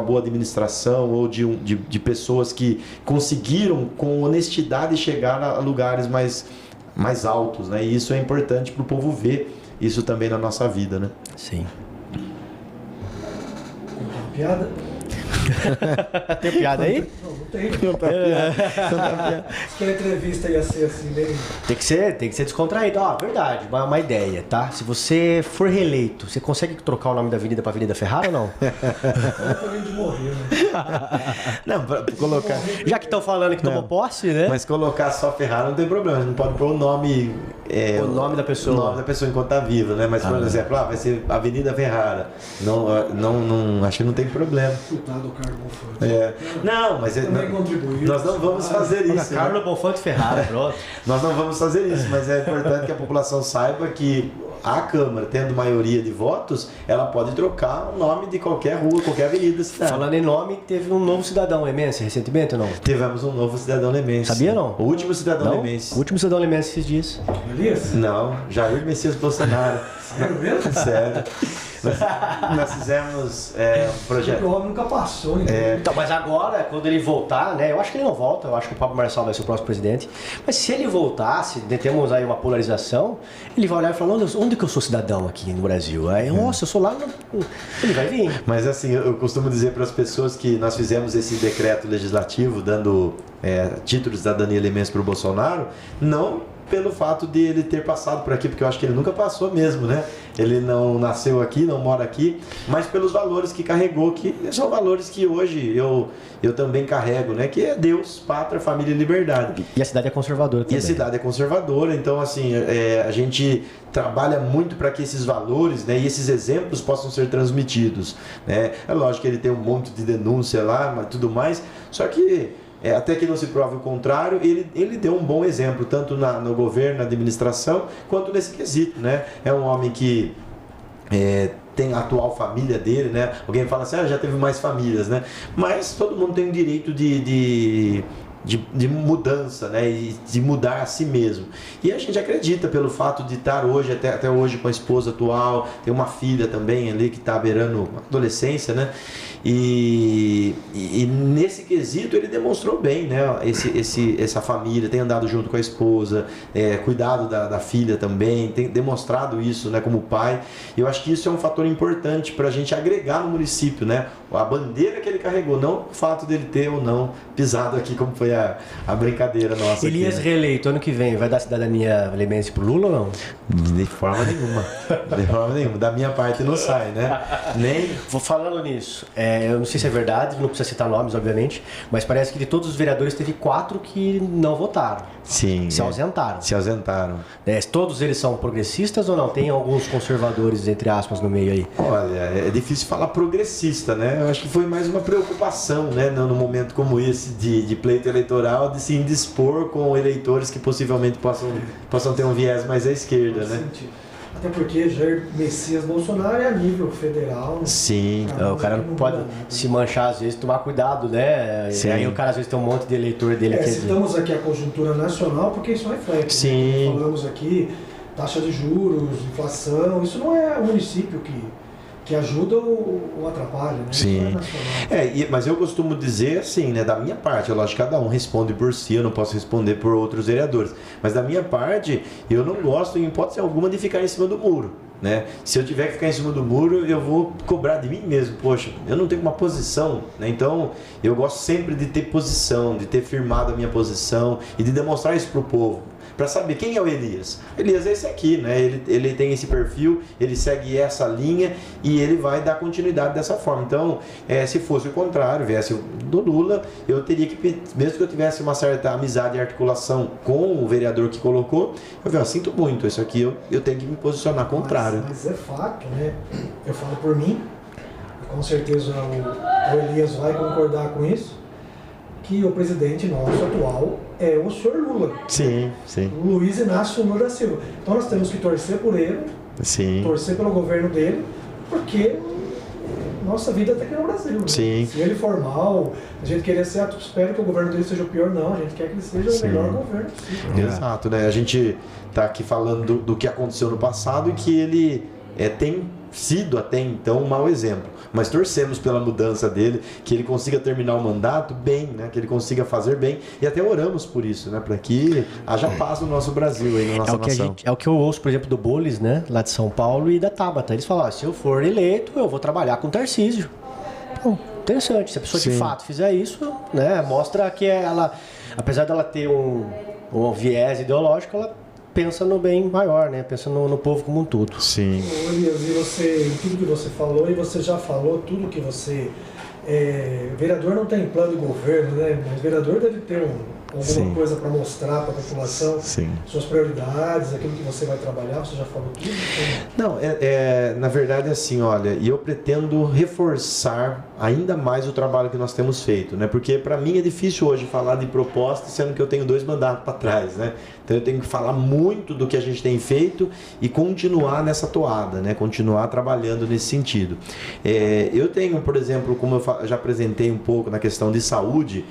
boa administração, ou de pessoas que conseguiram com honestidade chegar a lugares mais altos, né? E isso é importante para o povo ver isso também na nossa vida, né? Sim. Uma piada? Tem piada aí? Não tem. Que a entrevista ia ser assim, bem... Tem que ser descontraído. Verdade, uma ideia, tá? Se você for reeleito, você consegue trocar o nome da avenida para Avenida Ferrara ou não? Eu de morrer, né? Não, pra colocar... Já que estão falando que tomou posse, né? Mas colocar só Ferrara não tem problema, a gente não pode pôr o nome... o nome da pessoa. O nome da pessoa enquanto tá viva, né? Mas, por exemplo, vai ser Avenida Ferrara. Não, acho que não tem problema. Coitado do Carlos Bonfante. Não, mas nós não vamos fazer isso. Carlos Bonfante Ferrara, pronto. Nós não vamos fazer isso, mas é importante que a população saiba que a Câmara, tendo maioria de votos, ela pode trocar o nome de qualquer rua, qualquer avenida da cidade. Falando em nome, teve um novo cidadão lemense recentemente ou não? Tivemos um novo cidadão lemense. Sabia não? O último cidadão lemense. O último cidadão lemense esses dias. Elias? Não, Jair Messias Bolsonaro. Sério mesmo? Sério. Nós fizemos um projeto. O homem nunca passou, né? Então, mas agora, quando ele voltar, né? Eu acho que ele não volta, eu acho que o Pablo Marçal vai ser o próximo presidente. Mas se ele voltasse, temos aí uma polarização, ele vai olhar e falar, onde que eu sou cidadão aqui no Brasil? Aí, nossa, eu sou lá, ele vai vir. Mas assim, eu costumo dizer para as pessoas que nós fizemos esse decreto legislativo dando título de cidadania lemense para o Bolsonaro, não pelo fato de ele ter passado por aqui, porque eu acho que ele nunca passou mesmo, né? Ele não nasceu aqui, não mora aqui, mas pelos valores que carregou, que são valores que hoje eu também carrego, né? Que é Deus, pátria, família e liberdade. E a cidade é conservadora também. E a cidade é conservadora, então assim, a gente trabalha muito para que esses valores, né, e esses exemplos possam ser transmitidos, né? É lógico que ele tem um monte de denúncia lá, mas tudo mais, só que até que não se prove o contrário, ele deu um bom exemplo, tanto no governo, na administração, quanto nesse quesito, né? É um homem que tem a atual família dele, né? Alguém fala assim, já teve mais famílias, né? Mas todo mundo tem o direito de mudança, né? E de mudar a si mesmo. E a gente acredita pelo fato de estar hoje, até hoje com a esposa atual, tem uma filha também ali que está beirando a adolescência, né? E nesse quesito ele demonstrou bem, né? Essa família, tem andado junto com a esposa, cuidado da filha também, tem demonstrado isso, né, como pai. E eu acho que isso é um fator importante para a gente agregar no município, né? A bandeira que ele carregou, não o fato dele ter ou não pisado aqui, como foi a brincadeira nossa. Elias aqui, né? Reeleito, ano que vem, vai dar cidadania lemense pro Lula ou não? De forma nenhuma. De forma nenhuma. Da minha parte não sai, né? Nem... Vou falando nisso, eu não sei se é verdade, não precisa citar nomes, obviamente, mas parece que de todos os vereadores teve 4 que não votaram. Sim. Se ausentaram. Se ausentaram. Todos eles são progressistas ou não? Tem alguns conservadores, entre aspas, no meio aí? Olha, é difícil falar progressista, né? Eu acho que foi mais uma preocupação, né? No momento como esse de pleito eleitoral de se indispor com eleitores que possivelmente possam ter um viés mais à esquerda, né? Até porque Jair Messias Bolsonaro é a nível federal. Né? Sim. O cara não pode se manchar, às vezes, tomar cuidado, né? Sim. Aí o cara, às vezes, tem um monte de eleitor dele. Citamos aqui a conjuntura nacional porque isso reflete. Sim. Né? Falamos aqui taxa de juros, inflação, isso não é o município que ajuda ou atrapalha, né? Sim. Isso é nacional. Mas eu costumo dizer assim, né, da minha parte, lógico, cada um responde por si, eu não posso responder por outros vereadores, mas da minha parte, eu não gosto, em hipótese alguma, de ficar em cima do muro, né? Se eu tiver que ficar em cima do muro, eu vou cobrar de mim mesmo, poxa, eu não tenho uma posição, né? Então, eu gosto sempre de ter posição, de ter firmado a minha posição e de demonstrar isso pro povo. Para saber quem é o Elias. Elias é esse aqui, né? Ele tem esse perfil, ele segue essa linha e ele vai dar continuidade dessa forma. Então, se fosse o contrário, viesse do Lula, eu teria que, mesmo que eu tivesse uma certa amizade e articulação com o vereador que colocou, eu sinto muito, isso aqui eu tenho que me posicionar contrário. Mas é fato, né? Eu falo por mim, com certeza o Elias vai concordar com isso, que o presidente nosso atual é o senhor Lula. Sim, sim. O Luiz Inácio Lula da Silva. Então nós temos que torcer por ele, sim, torcer pelo governo dele, porque nossa vida está aqui no Brasil. Né? Sim. Se ele for mal, a gente querer ser, espero que o governo dele seja o pior, não. A gente quer que ele seja o melhor governo possível. Exato, né? A gente está aqui falando do que aconteceu no passado e que ele tem sido até então um mau exemplo. Mas torcemos pela mudança dele, que ele consiga terminar o mandato bem, né? Que ele consiga fazer bem, e até oramos por isso, né? Para que haja paz no nosso Brasil, aí, na nossa nação. É o que eu ouço, por exemplo, do Boles, né? Lá de São Paulo, e da Tabata. Eles falam, se eu for eleito, eu vou trabalhar com o Tarcísio. Bom, interessante, se a pessoa de fato fizer isso, né? Mostra que ela, apesar dela ter um viés ideológico, ela pensa no bem maior, né? Pensa no povo como um todo. Sim. Elias, e tudo que você falou, e você já falou tudo que você... vereador não tem plano de governo, né? Mas vereador deve ter alguma coisa para mostrar para a população, suas prioridades, aquilo que você vai trabalhar, você já falou tudo? Não, na verdade, assim, olha, e eu pretendo reforçar ainda mais o trabalho que nós temos feito, né? Porque para mim é difícil hoje falar de proposta, sendo que eu tenho 2 mandatos para trás, né? Então eu tenho que falar muito do que a gente tem feito e continuar nessa toada, né? Continuar trabalhando nesse sentido. Eu tenho, por exemplo, como eu já apresentei um pouco na questão de saúde,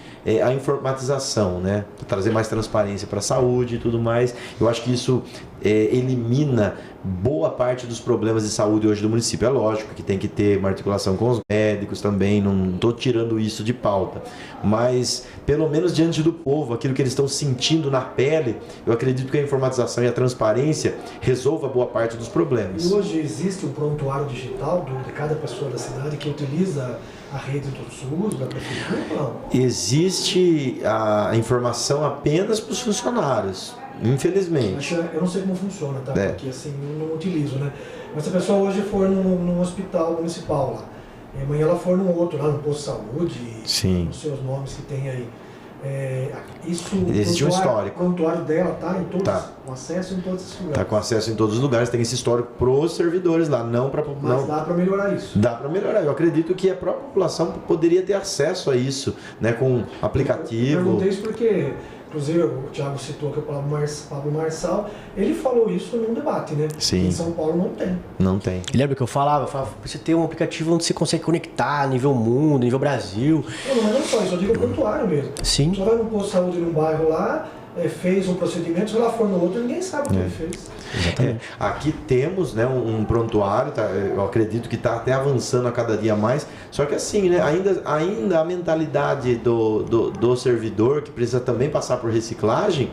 a informatização, né? Pra trazer mais transparência para a saúde e tudo mais. Eu acho que isso elimina boa parte dos problemas de saúde hoje do município. É lógico que tem que ter uma articulação com os médicos também, não estou tirando isso de pauta, mas pelo menos diante do povo, aquilo que eles estão sentindo na pele, eu acredito que a informatização e a transparência resolva boa parte dos problemas. E hoje existe um prontuário digital de cada pessoa da cidade que utiliza a rede do SUS, da prefeitura ou não? Existe a informação apenas para os funcionários. Infelizmente. Eu não sei como funciona, tá? Porque assim, eu não utilizo, né? Mas se a pessoa hoje for num hospital municipal lá, e amanhã ela for num outro, lá no posto de saúde, os seus nomes que tem aí, existe um histórico. O prontuário dela tá em todos, com acesso em todos esses lugares. Está com acesso em todos os lugares, tem esse histórico para os servidores lá, não para... Mas dá para melhorar isso? Dá para melhorar, eu acredito que a própria população poderia ter acesso a isso, né, com aplicativo. Eu perguntei isso porque... Inclusive, o Thiago citou que é o Pablo Marçal, ele falou isso num debate, né? Sim. Em São Paulo não tem. Não tem. E lembra que eu falava, você tem um aplicativo onde você consegue conectar a nível mundo, nível Brasil. Não, não só isso, eu digo o prontuário mesmo. Sim. Você vai num posto de saúde num bairro lá, fez um procedimento, se lá for no outro, ninguém sabe o que ele fez. Aqui temos, né, um prontuário, eu acredito que está até avançando a cada dia mais, só que assim, né, ainda a mentalidade do servidor, que precisa também passar por reciclagem,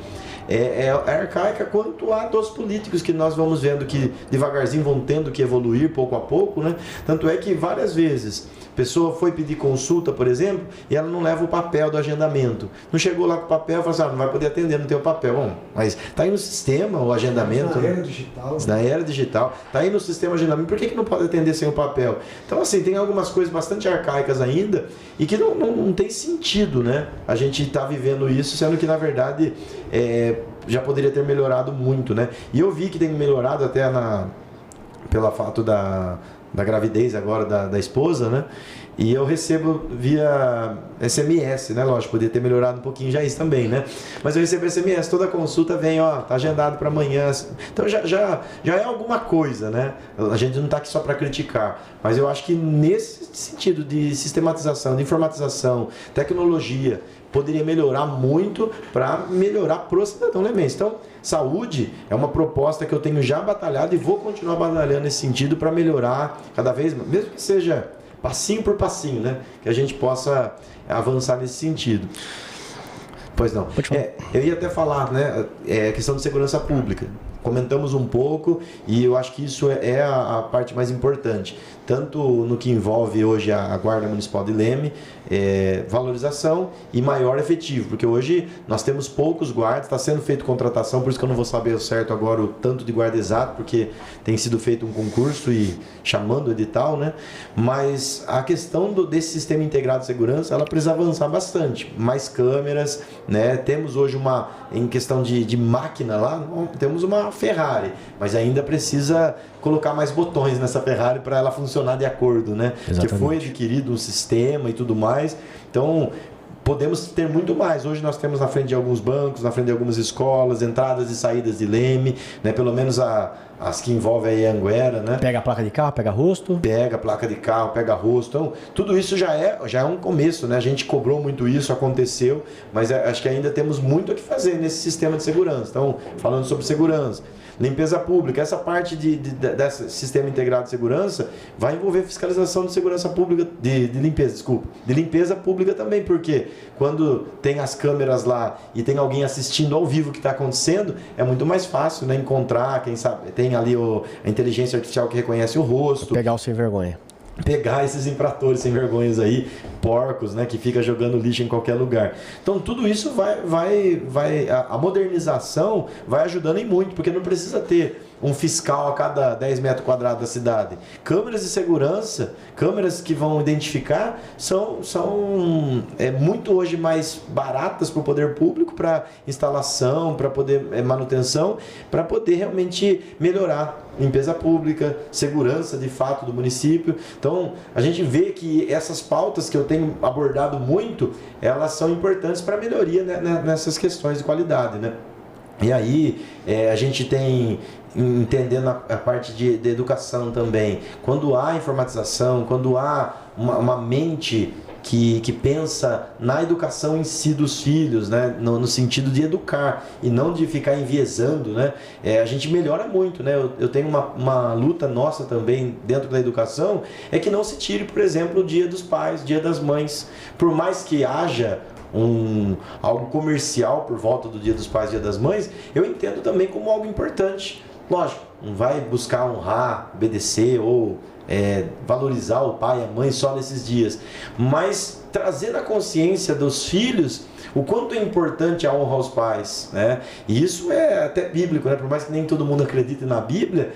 é arcaica quanto a dos políticos, que nós vamos vendo que devagarzinho vão tendo que evoluir pouco a pouco, né? Tanto é que várias vezes a pessoa foi pedir consulta, por exemplo, e ela não leva o papel do agendamento. Não chegou lá com o papel e falou assim, não vai poder atender, não tem o papel. Bom, mas está aí no sistema o agendamento. Na era digital. Na era digital. Está aí no sistema o agendamento. Por que não pode atender sem o papel? Então, assim, tem algumas coisas bastante arcaicas ainda e que não tem sentido, né? A gente está vivendo isso, sendo que, na verdade, já poderia ter melhorado muito, né? E eu vi que tem melhorado até pelo fato da gravidez agora da esposa, né? E eu recebo via SMS, né? Lógico, poderia ter melhorado um pouquinho já isso também, né? Mas eu recebo SMS, toda consulta vem, ó, tá agendado para amanhã. Então já é alguma coisa, né? A gente não tá aqui só para criticar, mas eu acho que nesse sentido de sistematização, de informatização, tecnologia, poderia melhorar muito para melhorar pro cidadão lemense. Então, saúde é uma proposta que eu tenho já batalhado e vou continuar batalhando nesse sentido para melhorar cada vez mais, mesmo que seja passinho por passinho, né? Que a gente possa avançar nesse sentido. Pois não. Eu ia até falar, né? Questão de segurança pública. Comentamos um pouco e eu acho que isso é a parte mais importante. Tanto no que envolve hoje a Guarda Municipal de Leme, valorização e maior efetivo, porque hoje nós temos poucos guardas, está sendo feita contratação, por isso que eu não vou saber certo agora o tanto de guarda exato, porque tem sido feito um concurso e chamando o edital, né? Mas a questão desse sistema integrado de segurança, ela precisa avançar bastante, mais câmeras, né? Temos hoje em questão de máquina lá, temos uma Ferrari, mas ainda precisa colocar mais botões nessa Ferrari para ela funcionar de acordo, né? Exatamente. Que foi adquirido um sistema e tudo mais. Então, podemos ter muito mais. Hoje nós temos na frente de alguns bancos, na frente de algumas escolas, entradas e saídas de Leme, né? Pelo menos as que envolvem aí a Anguera, né? Pega a placa de carro, pega rosto. Pega a placa de carro, pega rosto. Então, tudo isso já é um começo, né? A gente cobrou muito isso, aconteceu, mas acho que ainda temos muito a que fazer nesse sistema de segurança. Então, falando sobre segurança, limpeza pública, essa parte desse sistema integrado de segurança vai envolver fiscalização de segurança pública, de limpeza pública também, porque quando tem as câmeras lá e tem alguém assistindo ao vivo o que está acontecendo, é muito mais fácil, né, encontrar, quem sabe, tem ali a inteligência artificial que reconhece o rosto. Pegar o sem vergonha. Pegar esses infratores sem vergonhas aí, porcos, né, que fica jogando lixo em qualquer lugar. Então tudo isso a modernização vai ajudando em muito, porque não precisa ter um fiscal a cada 10 metros quadrados da cidade. Câmeras de segurança, câmeras que vão identificar, são muito hoje mais baratas para o poder público, para instalação, para poder manutenção, para poder realmente melhorar limpeza pública, segurança de fato do município. Então a gente vê que essas pautas que eu tenho abordado muito, elas são importantes para melhoria, né, nessas questões de qualidade, né? E aí a gente tem, entendendo a parte de educação também, quando há informatização, quando há uma mente que pensa na educação em si dos filhos, né? No sentido de educar e não de ficar enviesando, né? A gente melhora muito, né? Eu tenho uma luta nossa também dentro da educação, é que não se tire, por exemplo, o Dia dos Pais, Dia das Mães. Por mais que haja algo comercial por volta do Dia dos Pais, Dia das Mães, eu entendo também como algo importante. Lógico, não vai buscar honrar, obedecer ou valorizar o pai e a mãe só nesses dias, mas trazer na consciência dos filhos o quanto é importante a honra aos pais, né? E isso é até bíblico, né? Por mais que nem todo mundo acredite na Bíblia,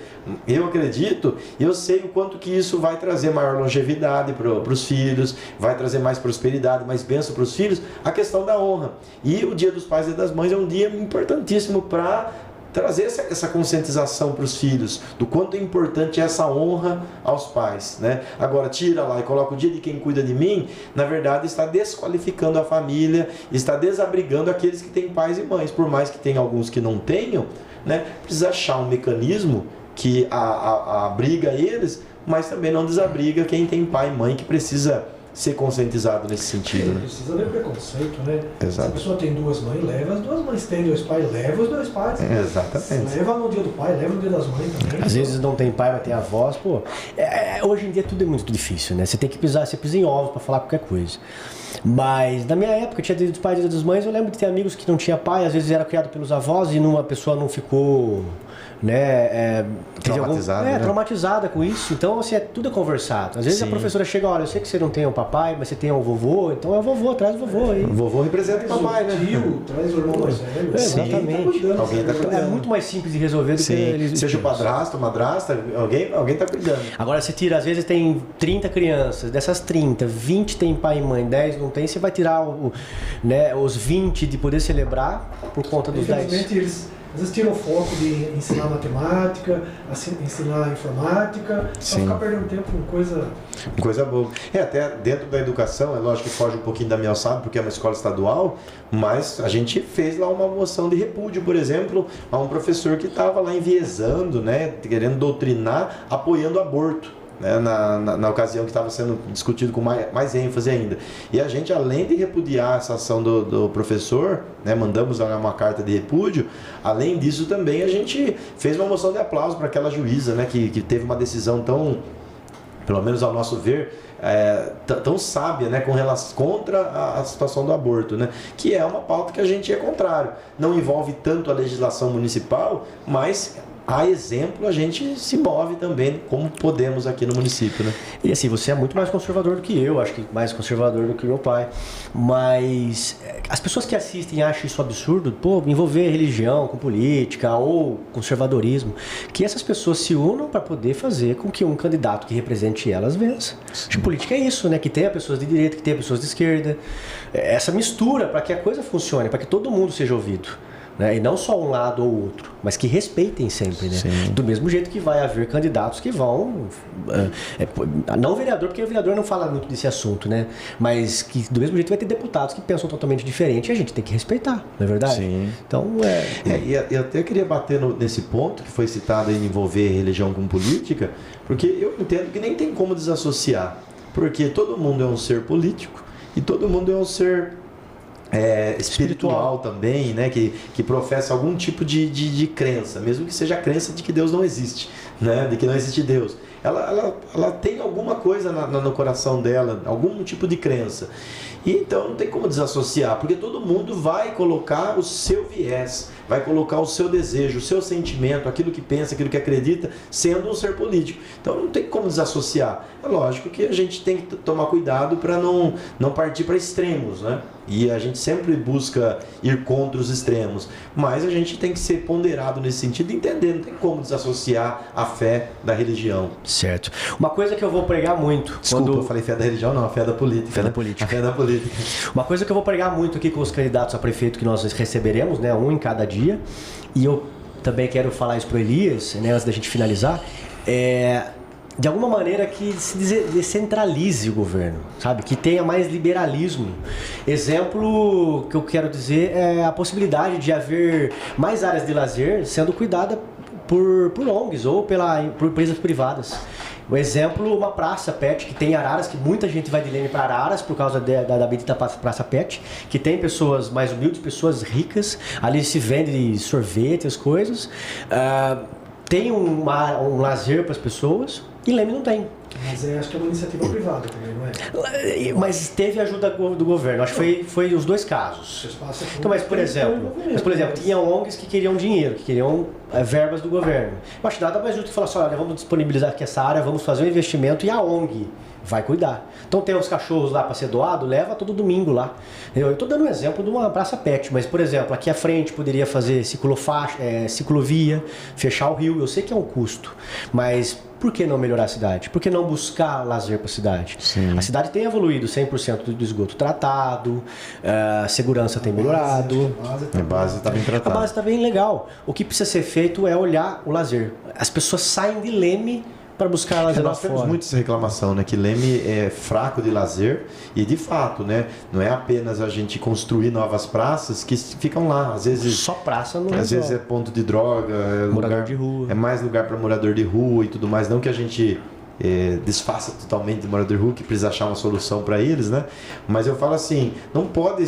eu acredito e eu sei o quanto que isso vai trazer maior longevidade para os filhos, vai trazer mais prosperidade, mais bênção para os filhos, a questão da honra. E o Dia dos Pais e das Mães é um dia importantíssimo para trazer essa conscientização para os filhos do quanto é importante essa honra aos pais, né? Agora tira lá e coloca o dia de quem cuida de mim, na verdade está desqualificando a família, está desabrigando aqueles que têm pais e mães, por mais que tenha alguns que não tenham, né? Precisa achar um mecanismo que abriga eles, mas também não desabriga quem tem pai e mãe, que precisa ser conscientizado nesse sentido, né? Precisa haver preconceito, né? Exato. Se a pessoa tem duas mães, leva as duas mães. Tem dois pais, leva os dois pais. Exatamente. Leva no dia do pai, leva no dia das mães também. Às vezes não tem pai, mas tem avós, pô. Hoje em dia tudo é muito difícil, né? Você pisa em ovos pra falar qualquer coisa. Mas na minha época, tinha dia dos pais e dia das mães, eu lembro de ter amigos que não tinha pai, às vezes era criado pelos avós e uma pessoa não ficou, né, traumatizada com isso. Então, assim, tudo é conversado. Às vezes a professora chega, olha, eu sei que você não tem um papai, mas você tem um vovô, então é o vovô, traz o vovô aí. O vovô representa o papai, né? Tio, traz o irmão mais velho. Exatamente. Alguém tá cuidando. É muito mais simples de resolver do que eles. Seja o padrasto, madrasta, alguém tá cuidando. Agora você tira, às vezes tem 30 crianças, dessas 30, 20 tem pai e mãe, 10 não tem, você vai tirar os 20 de poder celebrar por conta dos 10. Infelizmente às vezes tira o foco de ensinar matemática, ensinar informática, para ficar perdendo tempo com coisa boa. Até dentro da educação, é lógico que foge um pouquinho da minha alçada, porque é uma escola estadual, mas a gente fez lá uma moção de repúdio, por exemplo, a um professor que estava lá enviesando, né, querendo doutrinar, apoiando o aborto. Né, na ocasião que estava sendo discutido com mais ênfase ainda. E a gente, além de repudiar essa ação do professor, né, mandamos uma carta de repúdio, além disso também a gente fez uma moção de aplauso para aquela juíza, né, que teve uma decisão tão, pelo menos ao nosso ver, tão sábia, né, contra a situação do aborto, né, que é uma pauta que a gente é contrário. Não envolve tanto a legislação municipal, mas a exemplo, a gente se move também como podemos aqui no município, né? E assim, você é muito mais conservador do que eu, acho que mais conservador do que meu pai. Mas as pessoas que assistem acham isso absurdo, envolver religião com política ou conservadorismo, que essas pessoas se unam para poder fazer com que um candidato que represente elas vença. Acho que política é isso, né? Que tenha pessoas de direita, que tenha pessoas de esquerda. Essa mistura para que a coisa funcione, para que todo mundo seja ouvido. Né? E não só um lado ou outro, mas que respeitem sempre, né? Do mesmo jeito que vai haver candidatos que vão... não vereador, porque o vereador não fala muito desse assunto, né? Mas que do mesmo jeito vai ter deputados que pensam totalmente diferente e a gente tem que respeitar, não é verdade? Sim. Então, e eu até queria bater nesse ponto que foi citado em envolver religião com política, porque eu entendo que nem tem como desassociar, porque todo mundo é um ser político e todo mundo é um ser... espiritual também, né? Que professa algum tipo de crença, mesmo que seja a crença de que Deus não existe, né? De que não existe Deus. Ela tem alguma coisa no coração dela, algum tipo de crença. E então não tem como desassociar, porque todo mundo vai colocar o seu viés, vai colocar o seu desejo, o seu sentimento, aquilo que pensa, aquilo que acredita, sendo um ser político. Então não tem como desassociar. É lógico que a gente tem que tomar cuidado para não partir para extremos, né? E a gente sempre busca ir contra os extremos, mas a gente tem que ser ponderado nesse sentido, entender, não tem como desassociar a fé da religião. Certo. Uma coisa que eu vou pregar muito... Desculpa, eu falei fé da religião, não, a fé da política. Fé da política. A fé da política. Uma coisa que eu vou pregar muito aqui com os candidatos a prefeito que nós receberemos, né, um em cada dia, e eu também quero falar isso para o Elias, né, antes da gente finalizar, de alguma maneira que se descentralize o governo, sabe? Que tenha mais liberalismo. Exemplo que eu quero dizer é a possibilidade de haver mais áreas de lazer sendo cuidada por ONGs ou por empresas privadas. O exemplo, uma praça pet que tem Araras, que muita gente vai de Leme para Araras por causa da bendita praça pet, que tem pessoas mais humildes, pessoas ricas, ali se vende sorvete, as coisas. Tem um lazer para as pessoas e Leme não tem. Mas acho que é uma iniciativa privada também, não é? Mas teve ajuda do governo, acho que foi os dois casos. Então, mas por exemplo, tinha ONGs que queriam dinheiro, que queriam verbas do governo. Eu acho nada mais justo que falar assim, olha, vamos disponibilizar aqui essa área, vamos fazer um investimento e a ONG vai cuidar. Então tem os cachorros lá para ser doado, leva todo domingo lá. Eu estou dando um exemplo de uma praça pet, mas por exemplo, aqui à frente poderia fazer ciclovia, fechar o rio, eu sei que é um custo, mas por que não melhorar a cidade? Por que não buscar lazer para a cidade? Sim. A cidade tem evoluído, 100% do esgoto tratado, a segurança tem melhorado. A base está bem tratada. A base está bem legal. O que precisa ser feito é olhar o lazer. As pessoas saem de Leme para buscar lazer lá nós fora. Temos muito essa reclamação, né? Que Leme é fraco de lazer e de fato, né? Não é apenas a gente construir novas praças que ficam lá. Às vezes só praça não às vezes é ponto de droga, morador de rua. É mais lugar para morador de rua e tudo mais. Não que a gente desfaça totalmente de morador de rua, que precisa achar uma solução para eles, né? Mas eu falo assim, não pode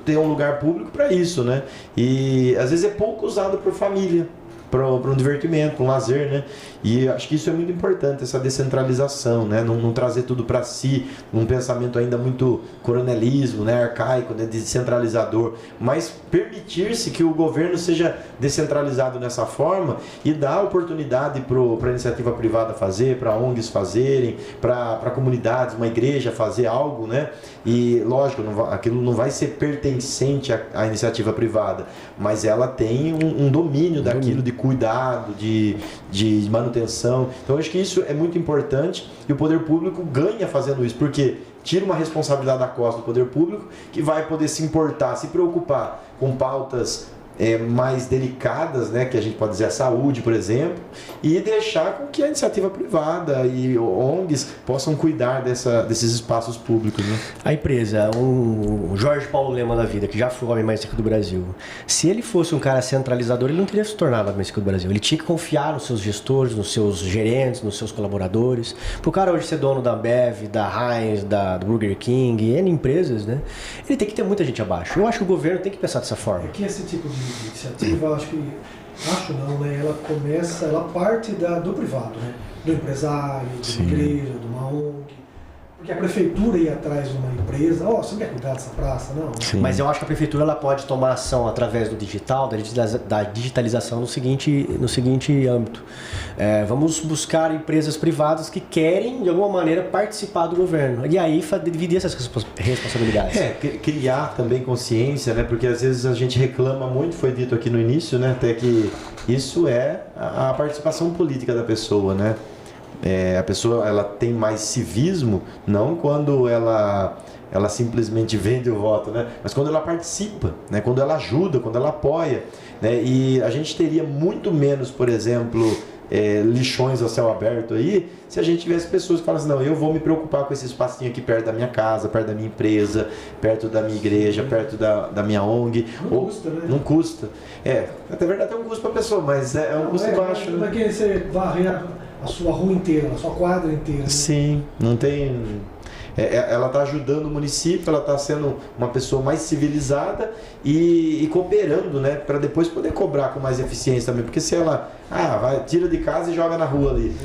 ter um lugar público para isso, né? E às vezes é pouco usado por família, para um divertimento, para um lazer, né? E acho que isso é muito importante, essa descentralização, né? Não trazer tudo para si, um pensamento ainda muito coronelismo, né? Arcaico, né? Descentralizador, mas permitir-se que o governo seja descentralizado nessa forma e dar oportunidade para a iniciativa privada fazer, para ONGs fazerem, para comunidades, uma igreja fazer algo, né? E lógico, aquilo não vai ser pertencente à iniciativa privada, mas ela tem um domínio daquilo, de cuidado, de manutenção. Então eu acho que isso é muito importante e o poder público ganha fazendo isso, porque tira uma responsabilidade da costa do poder público, que vai poder se importar, se preocupar com pautas mais delicadas, né, que a gente pode dizer a saúde, por exemplo, e deixar com que a iniciativa privada e ONGs possam cuidar desses espaços públicos. Né? A empresa, o Jorge Paulo Lema da vida, que já foi o homem mais rico do Brasil, se ele fosse um cara centralizador, ele não teria se tornado o homem mais rico do Brasil. Ele tinha que confiar nos seus gestores, nos seus gerentes, nos seus colaboradores. Para o cara hoje ser dono da Ambev, da Heinz, do Burger King, N empresas, né? Ele tem que ter muita gente abaixo. Eu acho que o governo tem que pensar dessa forma. É que esse tipo de iniciativa, acho não, né? Ela parte do privado, né? Do empresário, de uma igreja, de uma ONG. Porque a prefeitura ia atrás de uma empresa, você não quer cuidar dessa praça, não? Sim. Mas eu acho que a prefeitura ela pode tomar ação através do digital, da digitalização no seguinte âmbito. Vamos buscar empresas privadas que querem, de alguma maneira, participar do governo. E aí dividir essas responsabilidades. Criar também consciência, né? Porque às vezes a gente reclama muito, foi dito aqui no início, né? Até que isso é a participação política da pessoa, né? A pessoa ela tem mais civismo, não quando ela simplesmente vende o voto, né? Mas quando ela participa, né? Quando ela ajuda, quando ela apoia. Né? E a gente teria muito menos, por exemplo, lixões ao céu aberto aí, se a gente tivesse pessoas que falassem, não, eu vou me preocupar com esse espacinho aqui perto da minha casa, perto da minha empresa, perto da minha igreja, perto da minha ONG. Custa, né? Não custa. Até verdade é um custo para a pessoa, mas é um custo baixo. Não é que você varrer a sua rua inteira, a sua quadra inteira. Né? Sim, não tem... ela está ajudando o município, ela está sendo uma pessoa mais civilizada e cooperando, né? Para depois poder cobrar com mais eficiência também. Porque se ela tira de casa e joga na rua ali.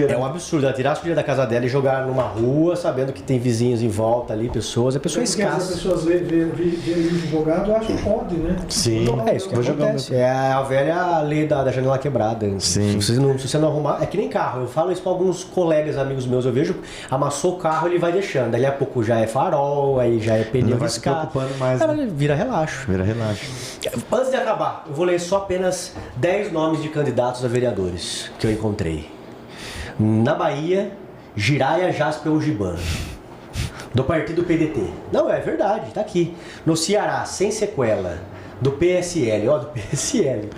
É um absurdo ela tirar a sujeira da casa dela e jogar numa rua, sabendo que tem vizinhos em volta ali, pessoas. A pessoa é escassa. As pessoas veem livro jogado, acham que pode, né? Sim. É isso que acontece. É a velha lei da janela quebrada. Sim. Se você não arrumar, é que nem carro. Eu falo isso para alguns colegas, amigos meus. Eu vejo, amassou o carro, ele vai deixando. Dali a pouco já é farol, aí já é pneu riscado. Mais, ela vira relaxo. Vira relaxo. Antes de acabar, eu vou ler só apenas 10 nomes de candidatos a vereadores que eu encontrei. Na Bahia, Jiraya Jasper Ujiban, do partido PDT. Não, é verdade, tá aqui. No Ceará, sem sequela, do PSL, do PSL.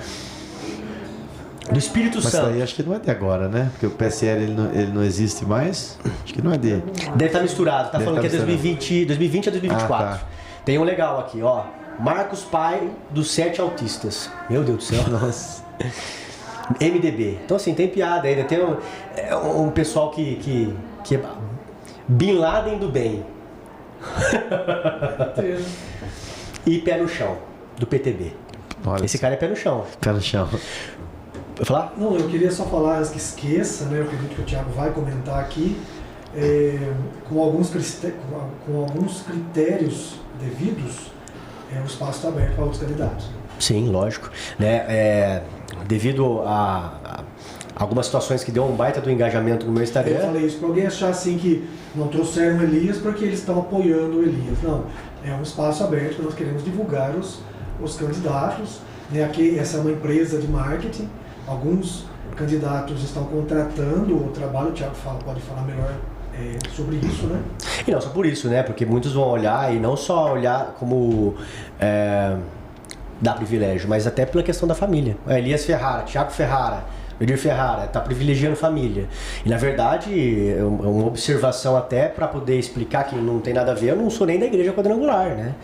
Do Espírito Santo. Mas aí acho que não é de agora, né? Porque o PSL ele não existe mais. Acho que não é dele. Deve estar misturado. Tá falando que é 2020 a 2024. Tá. Tem um legal aqui, Marcos Pai dos 7 autistas. Meu Deus do céu. Nossa. MDB. Então assim, tem piada ainda. Tem um pessoal que é Bin Laden do bem. E Pé no Chão, do PTB. Olha, esse cara é pé no chão. Pé no chão. Vai falar? Não, eu queria só falar, antes que esqueça, né? Eu acredito que o Thiago vai comentar aqui, com alguns critérios devidos, o espaço está aberto para outros candidatos. Sim, lógico. Né? Devido a algumas situações que deu um baita do engajamento no meu Instagram. Eu falei isso para alguém achar assim que não trouxeram o Elias porque eles estão apoiando o Elias. Não, é um espaço aberto que nós queremos divulgar os candidatos. Né? Aqui, essa é uma empresa de marketing. Alguns candidatos estão contratando o trabalho, o Thiago pode falar melhor sobre isso, né? E não só por isso, né? Porque muitos vão olhar e não só olhar como dá privilégio, mas até pela questão da família. Elias Ferrara, Thiago Ferrara, Edir Ferrara, está privilegiando família. E na verdade, é uma observação até para poder explicar que não tem nada a ver, eu não sou nem da igreja quadrangular, né?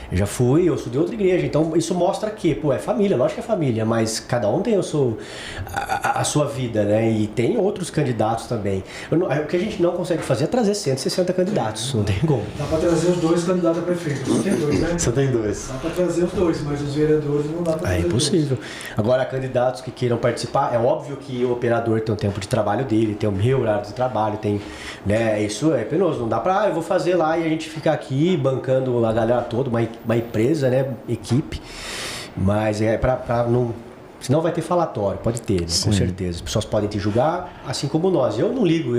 Eu já fui, eu sou de outra igreja, então isso mostra que, é família, lógico que é família, mas cada um tem a sua vida, né? E tem outros candidatos também. O que a gente não consegue fazer é trazer 160 candidatos, não tem como. Dá para trazer os dois candidatos a prefeito, só tem dois, né? Só tem dois. Dá para trazer os dois, mas os vereadores não dá para trazer. É impossível. Agora, candidatos que queiram participar, é óbvio que o operador tem o tempo de trabalho dele, tem o meu horário de trabalho, tem, né? Isso é penoso, não dá para, eu vou fazer lá e a gente ficar aqui bancando a galera toda, uma empresa, né, equipe, mas para não, senão vai ter falatório, pode ter, né, com certeza, as pessoas podem te julgar, assim como nós, eu não ligo,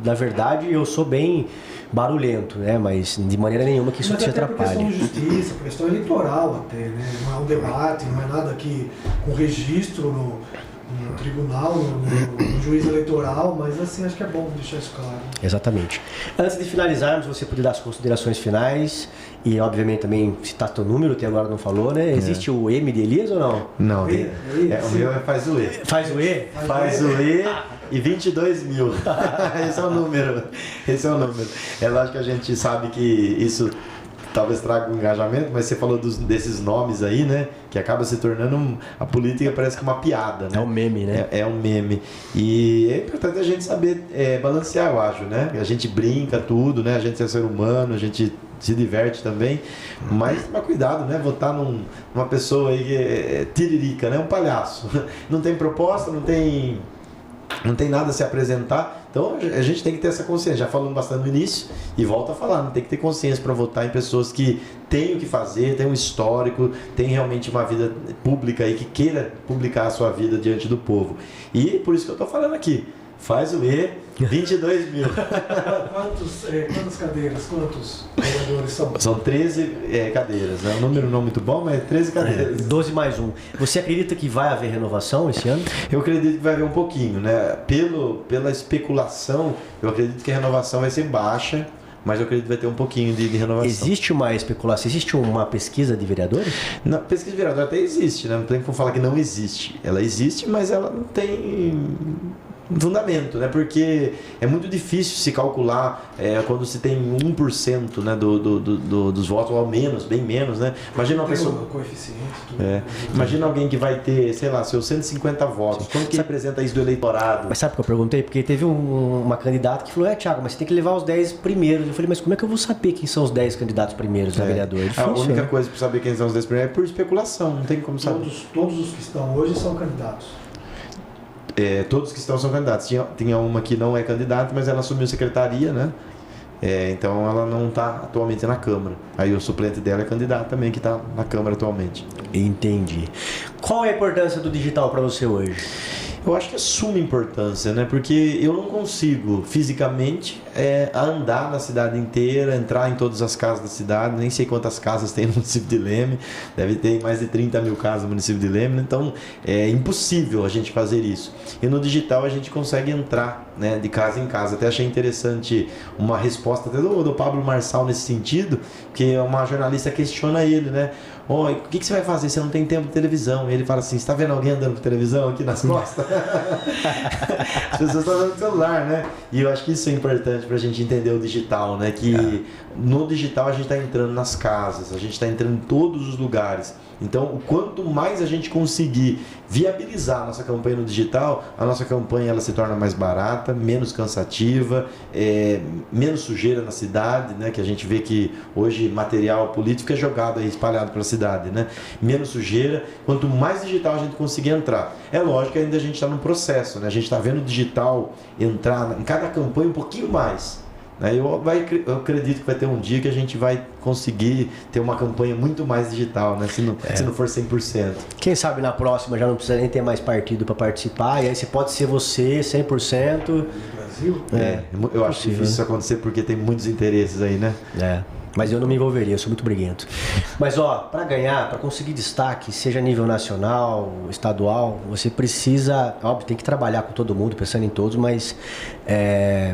na verdade eu sou bem barulhento, né, mas de maneira nenhuma que isso te atrapalhe. Por questão de justiça, por questão eleitoral até, né, não é um debate, não é nada que com registro no tribunal, no juiz eleitoral, mas assim, acho que é bom deixar isso claro. Exatamente. Antes de finalizarmos, você poder dar as considerações finais e, obviamente, também citar teu número, até agora não falou, né? Existe o M de Elias ou não? Não, o meu faz o E. Faz o E? Faz o E e 22 mil. Esse é o número. É lógico que a gente sabe que isso talvez traga um engajamento, mas você falou desses nomes aí, né? Que acaba se tornando a política parece que uma piada, né? É um meme, né? É um meme. E é importante a gente saber balancear, eu acho, né? A gente brinca tudo, né? A gente é ser humano, a gente se diverte também, mas toma cuidado, né? Votar numa pessoa aí que é tiririca, né? Um palhaço. Não tem proposta, não tem nada a se apresentar. Então a gente tem que ter essa consciência. Já falamos bastante no início e volto a falar, não tem que ter consciência para votar em pessoas que têm o que fazer, têm um histórico, têm realmente uma vida pública e que queira publicar a sua vida diante do povo. E por isso que eu estou falando aqui. Faz o E, 22 mil. Quantas cadeiras, quantos vereadores são? São 13 cadeiras, né? Um número não muito bom, mas 13 cadeiras. 12 mais 1. Você acredita que vai haver renovação esse ano? Eu acredito que vai haver um pouquinho, né? Pela especulação, eu acredito que a renovação vai ser baixa, mas eu acredito que vai ter um pouquinho de renovação. Existe uma especulação, existe uma pesquisa de vereadores? Não, pesquisa de vereador até existe, né? Não tem como falar que não existe. Ela existe, mas ela não tem fundamento, né? Porque é muito difícil se calcular quando se tem 1%, né, dos votos, ou ao menos, bem menos, né? Imagina uma pessoa... coeficiente, imagina alguém que vai ter, sei lá, seus 150 votos. Quando que representa isso do eleitorado? Mas sabe o que eu perguntei? Porque teve uma candidata que falou, Thiago, mas você tem que levar os 10 primeiros. Eu falei, mas como é que eu vou saber quem são os 10 candidatos primeiros a vereador? É difícil, a única né? coisa para saber quem são os 10 primeiros é por especulação, não tem como saber. Todos os que estão hoje são candidatos. Todos que estão são candidatos. Tinha uma que não é candidata, mas ela assumiu secretaria, né? Então ela não está atualmente na Câmara. Aí o suplente dela é candidato também, que está na Câmara atualmente. Entendi. Qual é a importância do digital para você hoje? Eu acho que é suma importância, né? Porque eu não consigo fisicamente andar na cidade inteira, entrar em todas as casas da cidade, nem sei quantas casas tem no município de Leme, deve ter mais de 30 mil casas no município de Leme, então é impossível a gente fazer isso. E no digital a gente consegue entrar, né, de casa em casa. Até achei interessante uma resposta até do Pablo Marçal nesse sentido, que uma jornalista questiona ele, né? O que você vai fazer? Você não tem tempo de televisão. E ele fala assim, você está vendo alguém andando com televisão aqui nas costas? As pessoas estão andando com celular, né? E eu acho que isso é importante para a gente entender o digital, né? Que no digital a gente está entrando nas casas, a gente está entrando em todos os lugares. Então, o quanto mais a gente conseguir viabilizar a nossa campanha no digital, a nossa campanha ela se torna mais barata, menos cansativa, menos sujeira na cidade, né? Que a gente vê que hoje material político é jogado aí, espalhado pela cidade, né? Menos sujeira, quanto mais digital a gente conseguir entrar. É lógico que ainda a gente está num processo, né? A gente está vendo o digital entrar em cada campanha um pouquinho mais. Eu acredito que vai ter um dia que a gente vai conseguir ter uma campanha muito mais digital, né? Se não for 100%. Quem sabe na próxima já não precisa nem ter mais partido para participar, e aí você pode ser você 100%. No Brasil? Eu acho difícil isso acontecer porque tem muitos interesses aí, né? Mas eu não me envolveria, eu sou muito briguento. Mas para ganhar, para conseguir destaque, seja a nível nacional, estadual, você precisa, óbvio, tem que trabalhar com todo mundo, pensando em todos, mas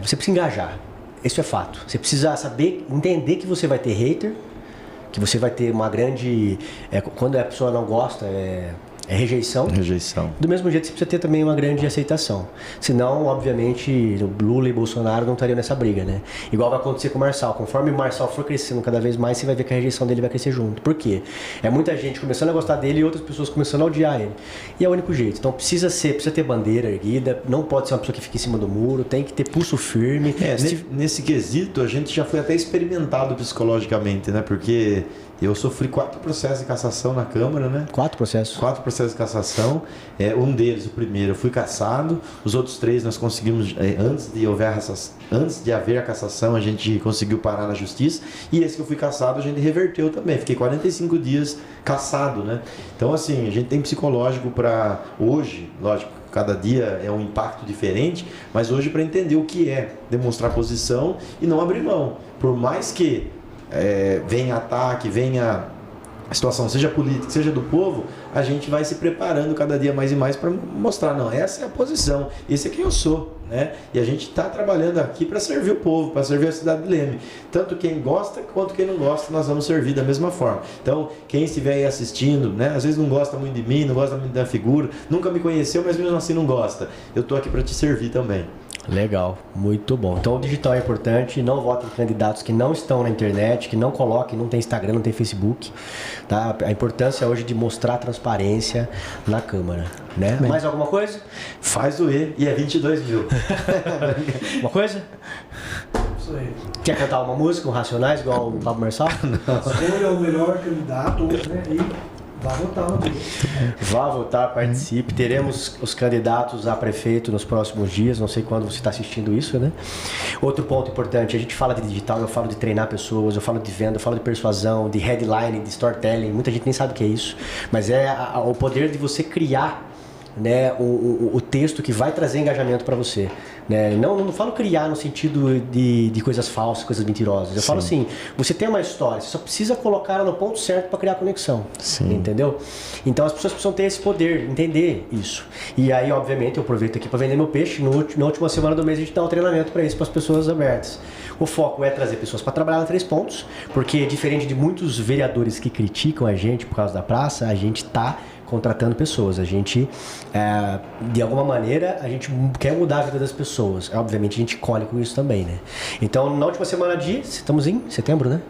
você precisa engajar. Isso é fato. Você precisa saber, entender que você vai ter hater, que você vai ter uma grande... quando a pessoa não gosta, rejeição. Do mesmo jeito, você precisa ter também uma grande aceitação. Senão, obviamente, Lula e Bolsonaro não estariam nessa briga, né? Igual vai acontecer com o Marçal. Conforme o Marçal for crescendo cada vez mais, você vai ver que a rejeição dele vai crescer junto. Por quê? É muita gente começando a gostar dele e outras pessoas começando a odiar ele. E é o único jeito. Então, precisa ter bandeira erguida, não pode ser uma pessoa que fica em cima do muro, tem que ter pulso firme. Nesse quesito, a gente já foi até experimentado psicologicamente, né? Porque eu sofri 4 processos de cassação na Câmara, né? 4 processos? 4 processos de cassação. Um deles, o primeiro, eu fui cassado. Os outros 3 nós conseguimos, antes de haver a cassação, a gente conseguiu parar na justiça. E esse que eu fui cassado, a gente reverteu também. Fiquei 45 dias cassado, né? Então, assim, a gente tem psicológico para hoje, lógico, cada dia é um impacto diferente, mas hoje para entender o que é demonstrar posição e não abrir mão. Por mais que venha ataque, venha situação, seja política, seja do povo, a gente vai se preparando cada dia mais e mais para mostrar, não, essa é a posição, esse é quem eu sou, né? E a gente está trabalhando aqui para servir o povo, para servir a cidade de Leme. Tanto quem gosta quanto quem não gosta, nós vamos servir da mesma forma. Então, quem estiver aí assistindo, né? Às vezes não gosta muito de mim, não gosta muito da figura, nunca me conheceu, mas mesmo assim não gosta. Eu estou aqui para te servir também. Legal, muito bom. Então o digital é importante, não votem em candidatos que não estão na internet, que não coloquem, não tem Instagram, não tem Facebook, tá? A importância hoje de mostrar transparência na Câmara, né? Bem, mais alguma coisa? Faz o E é 22 mil. Uma coisa? Isso aí. Quer cantar uma música, um Racionais, igual o Pablo Marçal? Escolha o melhor candidato, né? E vá votar no dia. Vá votar, participe. Teremos os candidatos a prefeito nos próximos dias. Não sei quando você está assistindo isso, né? Outro ponto importante, a gente fala de digital, eu falo de treinar pessoas, eu falo de venda, eu falo de persuasão, de headline, de storytelling. Muita gente nem sabe o que é isso. Mas é o poder de você criar, né, o texto que vai trazer engajamento para você, né? Não falo criar no sentido de coisas falsas, coisas mentirosas. Eu falo assim, você tem uma história, você só precisa colocar ela no ponto certo para criar conexão. Sim. Entendeu? Então as pessoas precisam ter esse poder, entender isso. E aí, obviamente, eu aproveito aqui para vender meu peixe. Na última semana do mês a gente dá um treinamento para isso, para as pessoas abertas. O foco é trazer pessoas para trabalhar na 3 pontos, porque diferente de muitos vereadores que criticam a gente por causa da praça, a gente tá contratando pessoas. A gente, de alguma maneira, a gente quer mudar a vida das pessoas. Obviamente, a gente colhe com isso também, né? Então, na última semana estamos em setembro, né?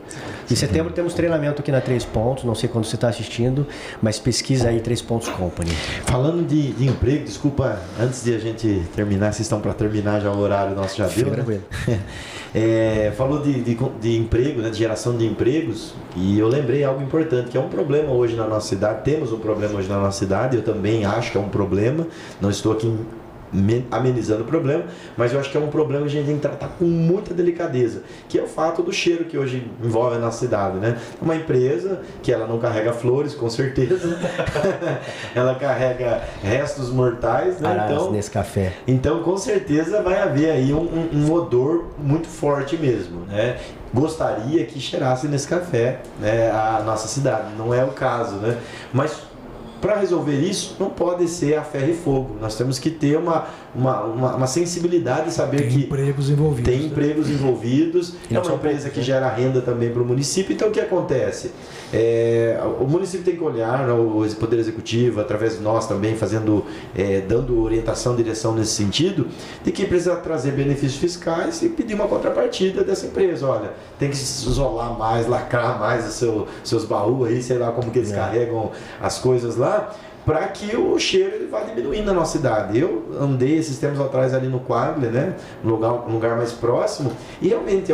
Em setembro temos treinamento aqui na 3 Pontos. Não sei quando você está assistindo, mas pesquisa aí 3 Pontos Company. Falando de emprego, desculpa, antes de a gente terminar, vocês estão para terminar já o horário nosso já deu, né? Falou de emprego, né, de geração de empregos, e eu lembrei algo importante, que é um problema hoje na nossa cidade. Temos um problema hoje na nossa cidade, eu também acho que é um problema, não estou aqui amenizando o problema, mas eu acho que é um problema que a gente tem que tratar com muita delicadeza, que é o fato do cheiro que hoje envolve a nossa cidade, né? Uma empresa que ela não carrega flores, com certeza, ela carrega restos mortais, né? Araras nesse café. Então, com certeza vai haver aí um odor muito forte mesmo, né? Gostaria que cheirasse nesse café, né, a nossa cidade, não é o caso, né? Mas para resolver isso, não pode ser a ferro e fogo. Nós temos que ter uma sensibilidade de saber que empregos envolvidos, tem empregos envolvidos. É uma empresa que gera renda também para o município. Então, o que acontece? O município tem que olhar, né, o Poder Executivo, através de nós também, dando orientação, direção nesse sentido, de que precisa trazer benefícios fiscais e pedir uma contrapartida dessa empresa. Olha, tem que se isolar mais, lacrar mais os seus baús aí, sei lá como que eles carregam as coisas lá, para que o cheiro ele vá diminuindo na nossa cidade. Eu andei esses tempos atrás ali no Quadle, né, um lugar mais próximo, e realmente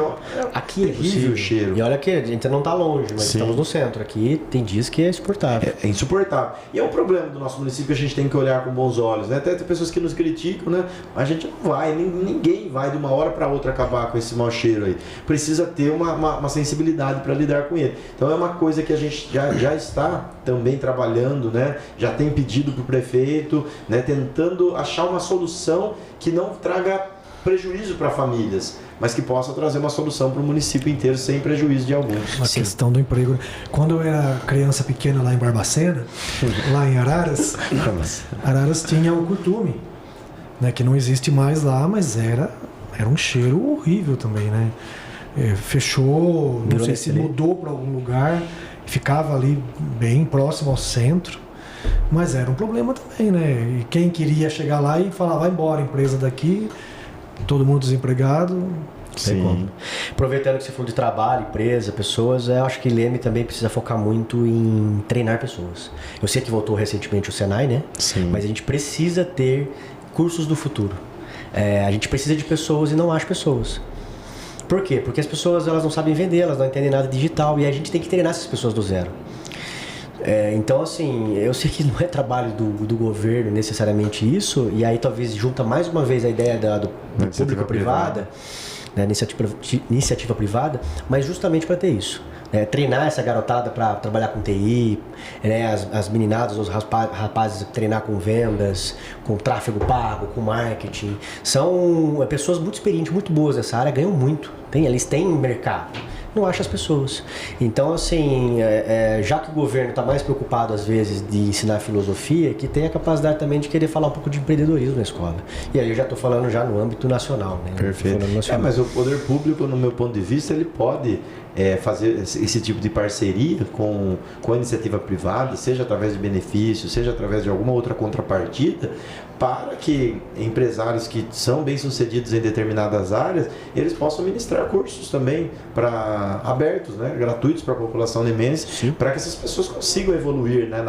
aqui é terrível o cheiro. E olha que a gente não está longe, mas estamos no centro. Aqui tem dias que é insuportável. É insuportável. E é um problema do nosso município que a gente tem que olhar com bons olhos, né? Até tem pessoas que nos criticam, né? A gente não vai, ninguém vai de uma hora para outra acabar com esse mau cheiro aí. Precisa ter uma sensibilidade para lidar com ele. Então é uma coisa que a gente já está também trabalhando, né? Já tem pedido para o prefeito, né? Tentando achar uma solução que não traga prejuízo para famílias, mas que possa trazer uma solução para o município inteiro sem prejuízo de alguns. A questão do emprego. Quando eu era criança pequena lá em Barbacena, lá em Araras tinha o curtume, né, que não existe mais lá, mas era um cheiro horrível também, né? Fechou, não sei se mudou para algum lugar, ficava ali bem próximo ao centro, mas era um problema também, né? E quem queria chegar lá e falar, vai embora, empresa daqui, todo mundo desempregado. Sim. Aproveitando que você falou de trabalho, empresa, pessoas, eu acho que Leme também precisa focar muito em treinar pessoas. Eu sei que voltou recentemente o Senai, né? Sim. Mas a gente precisa ter cursos do futuro. A gente precisa de pessoas e não acha pessoas. Por quê? Porque as pessoas elas não sabem vender, elas não entendem nada digital e a gente tem que treinar essas pessoas do zero. Então, assim, eu sei que não é trabalho do governo necessariamente isso, e aí talvez junta mais uma vez a ideia do público-privada, né, iniciativa privada, mas justamente para ter isso. Treinar essa garotada para trabalhar com TI, né, as meninadas, os rapazes treinar com vendas, com tráfego pago, com marketing. São pessoas muito experientes, muito boas nessa área, ganham muito. Eles têm mercado. não acha as pessoas. Então, assim, já que o governo está mais preocupado, às vezes, de ensinar filosofia, que tem a capacidade também de querer falar um pouco de empreendedorismo na escola. E aí eu já estou falando já no âmbito nacional, né? Perfeito. Mas o poder público, no meu ponto de vista, ele pode fazer esse tipo de parceria com a iniciativa privada, seja através de benefícios, seja através de alguma outra contrapartida, para que empresários que são bem-sucedidos em determinadas áreas, eles possam ministrar cursos também abertos, né, gratuitos para a população limense, para que essas pessoas consigam evoluir, né,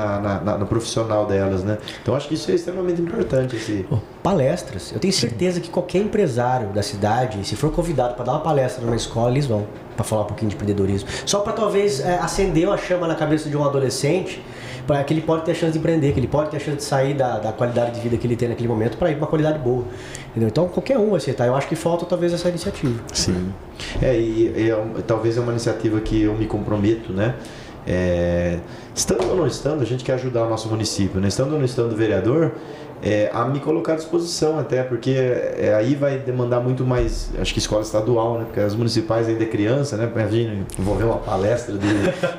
no profissional delas, né? Então acho que isso é extremamente importante. Palestras. Eu tenho certeza que qualquer empresário da cidade, se for convidado para dar uma palestra numa escola, eles vão, para falar um pouquinho de empreendedorismo. Só para talvez acender uma chama na cabeça de um adolescente, para que ele pode ter a chance de empreender, que ele pode ter a chance de sair da qualidade de vida que ele tem naquele momento para ir para uma qualidade boa. Entendeu? Então qualquer um vai aceitar. Eu acho que falta talvez essa iniciativa. Sim. Talvez é uma iniciativa que eu me comprometo, né? Estando ou não estando, a gente quer ajudar o nosso município, né? Estando ou não estando vereador, a me colocar à disposição até, porque aí vai demandar muito mais, acho que escola estadual, né? Porque as municipais ainda é criança, né? Imagina, envolver uma palestra de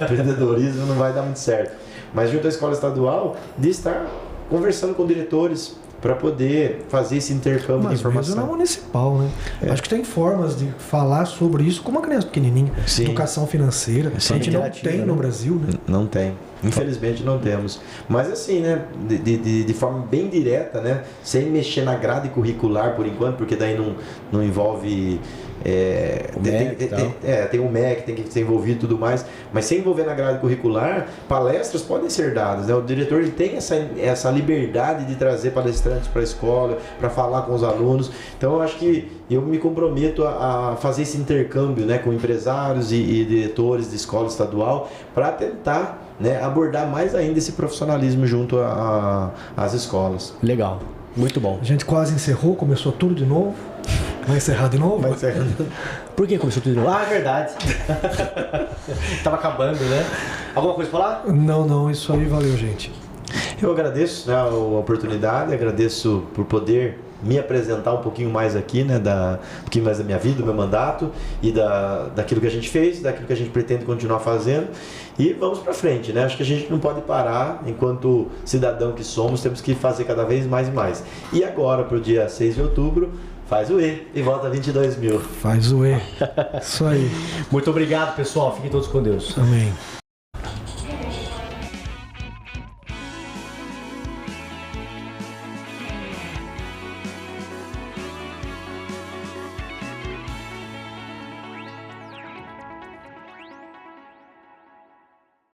empreendedorismo não vai dar muito certo. Mas junto à escola estadual, de estar conversando com diretores para poder fazer esse intercâmbio de informação. Mas na municipal, né? Acho que tem formas de falar sobre isso com uma criança pequenininha. Sim. Educação financeira. Sim. A gente não tem no Brasil, né? Não tem. Infelizmente não temos. Mas assim, né? De forma bem direta, né? Sem mexer na grade curricular por enquanto, porque daí não envolve... tem o MEC, tem que ser envolvido e tudo mais, mas sem envolver na grade curricular, palestras podem ser dadas, né? O diretor ele tem essa liberdade de trazer palestrantes para a escola, para falar com os alunos. Então eu acho que eu me comprometo a fazer esse intercâmbio, né, com empresários e diretores de escola estadual para tentar, né, abordar mais ainda esse profissionalismo junto às escolas. Legal, muito bom. A gente quase encerrou, começou tudo de novo. Vai encerrar de novo? Vai encerrar. Por que começou tudo de novo? Ah, é verdade. Tava acabando, né? Alguma coisa pra falar? Não, isso aí valeu, gente. Eu agradeço, né, a oportunidade, agradeço por poder me apresentar um pouquinho mais aqui, né, um pouquinho mais da minha vida, do meu mandato e daquilo que a gente fez, daquilo que a gente pretende continuar fazendo, e vamos para frente, né? Acho que a gente não pode parar, enquanto cidadão que somos, temos que fazer cada vez mais e mais. E agora, para o dia 6 de outubro, faz o E e volta 22 mil. Faz o E. Isso aí. Muito obrigado, pessoal. Fiquem todos com Deus. Amém.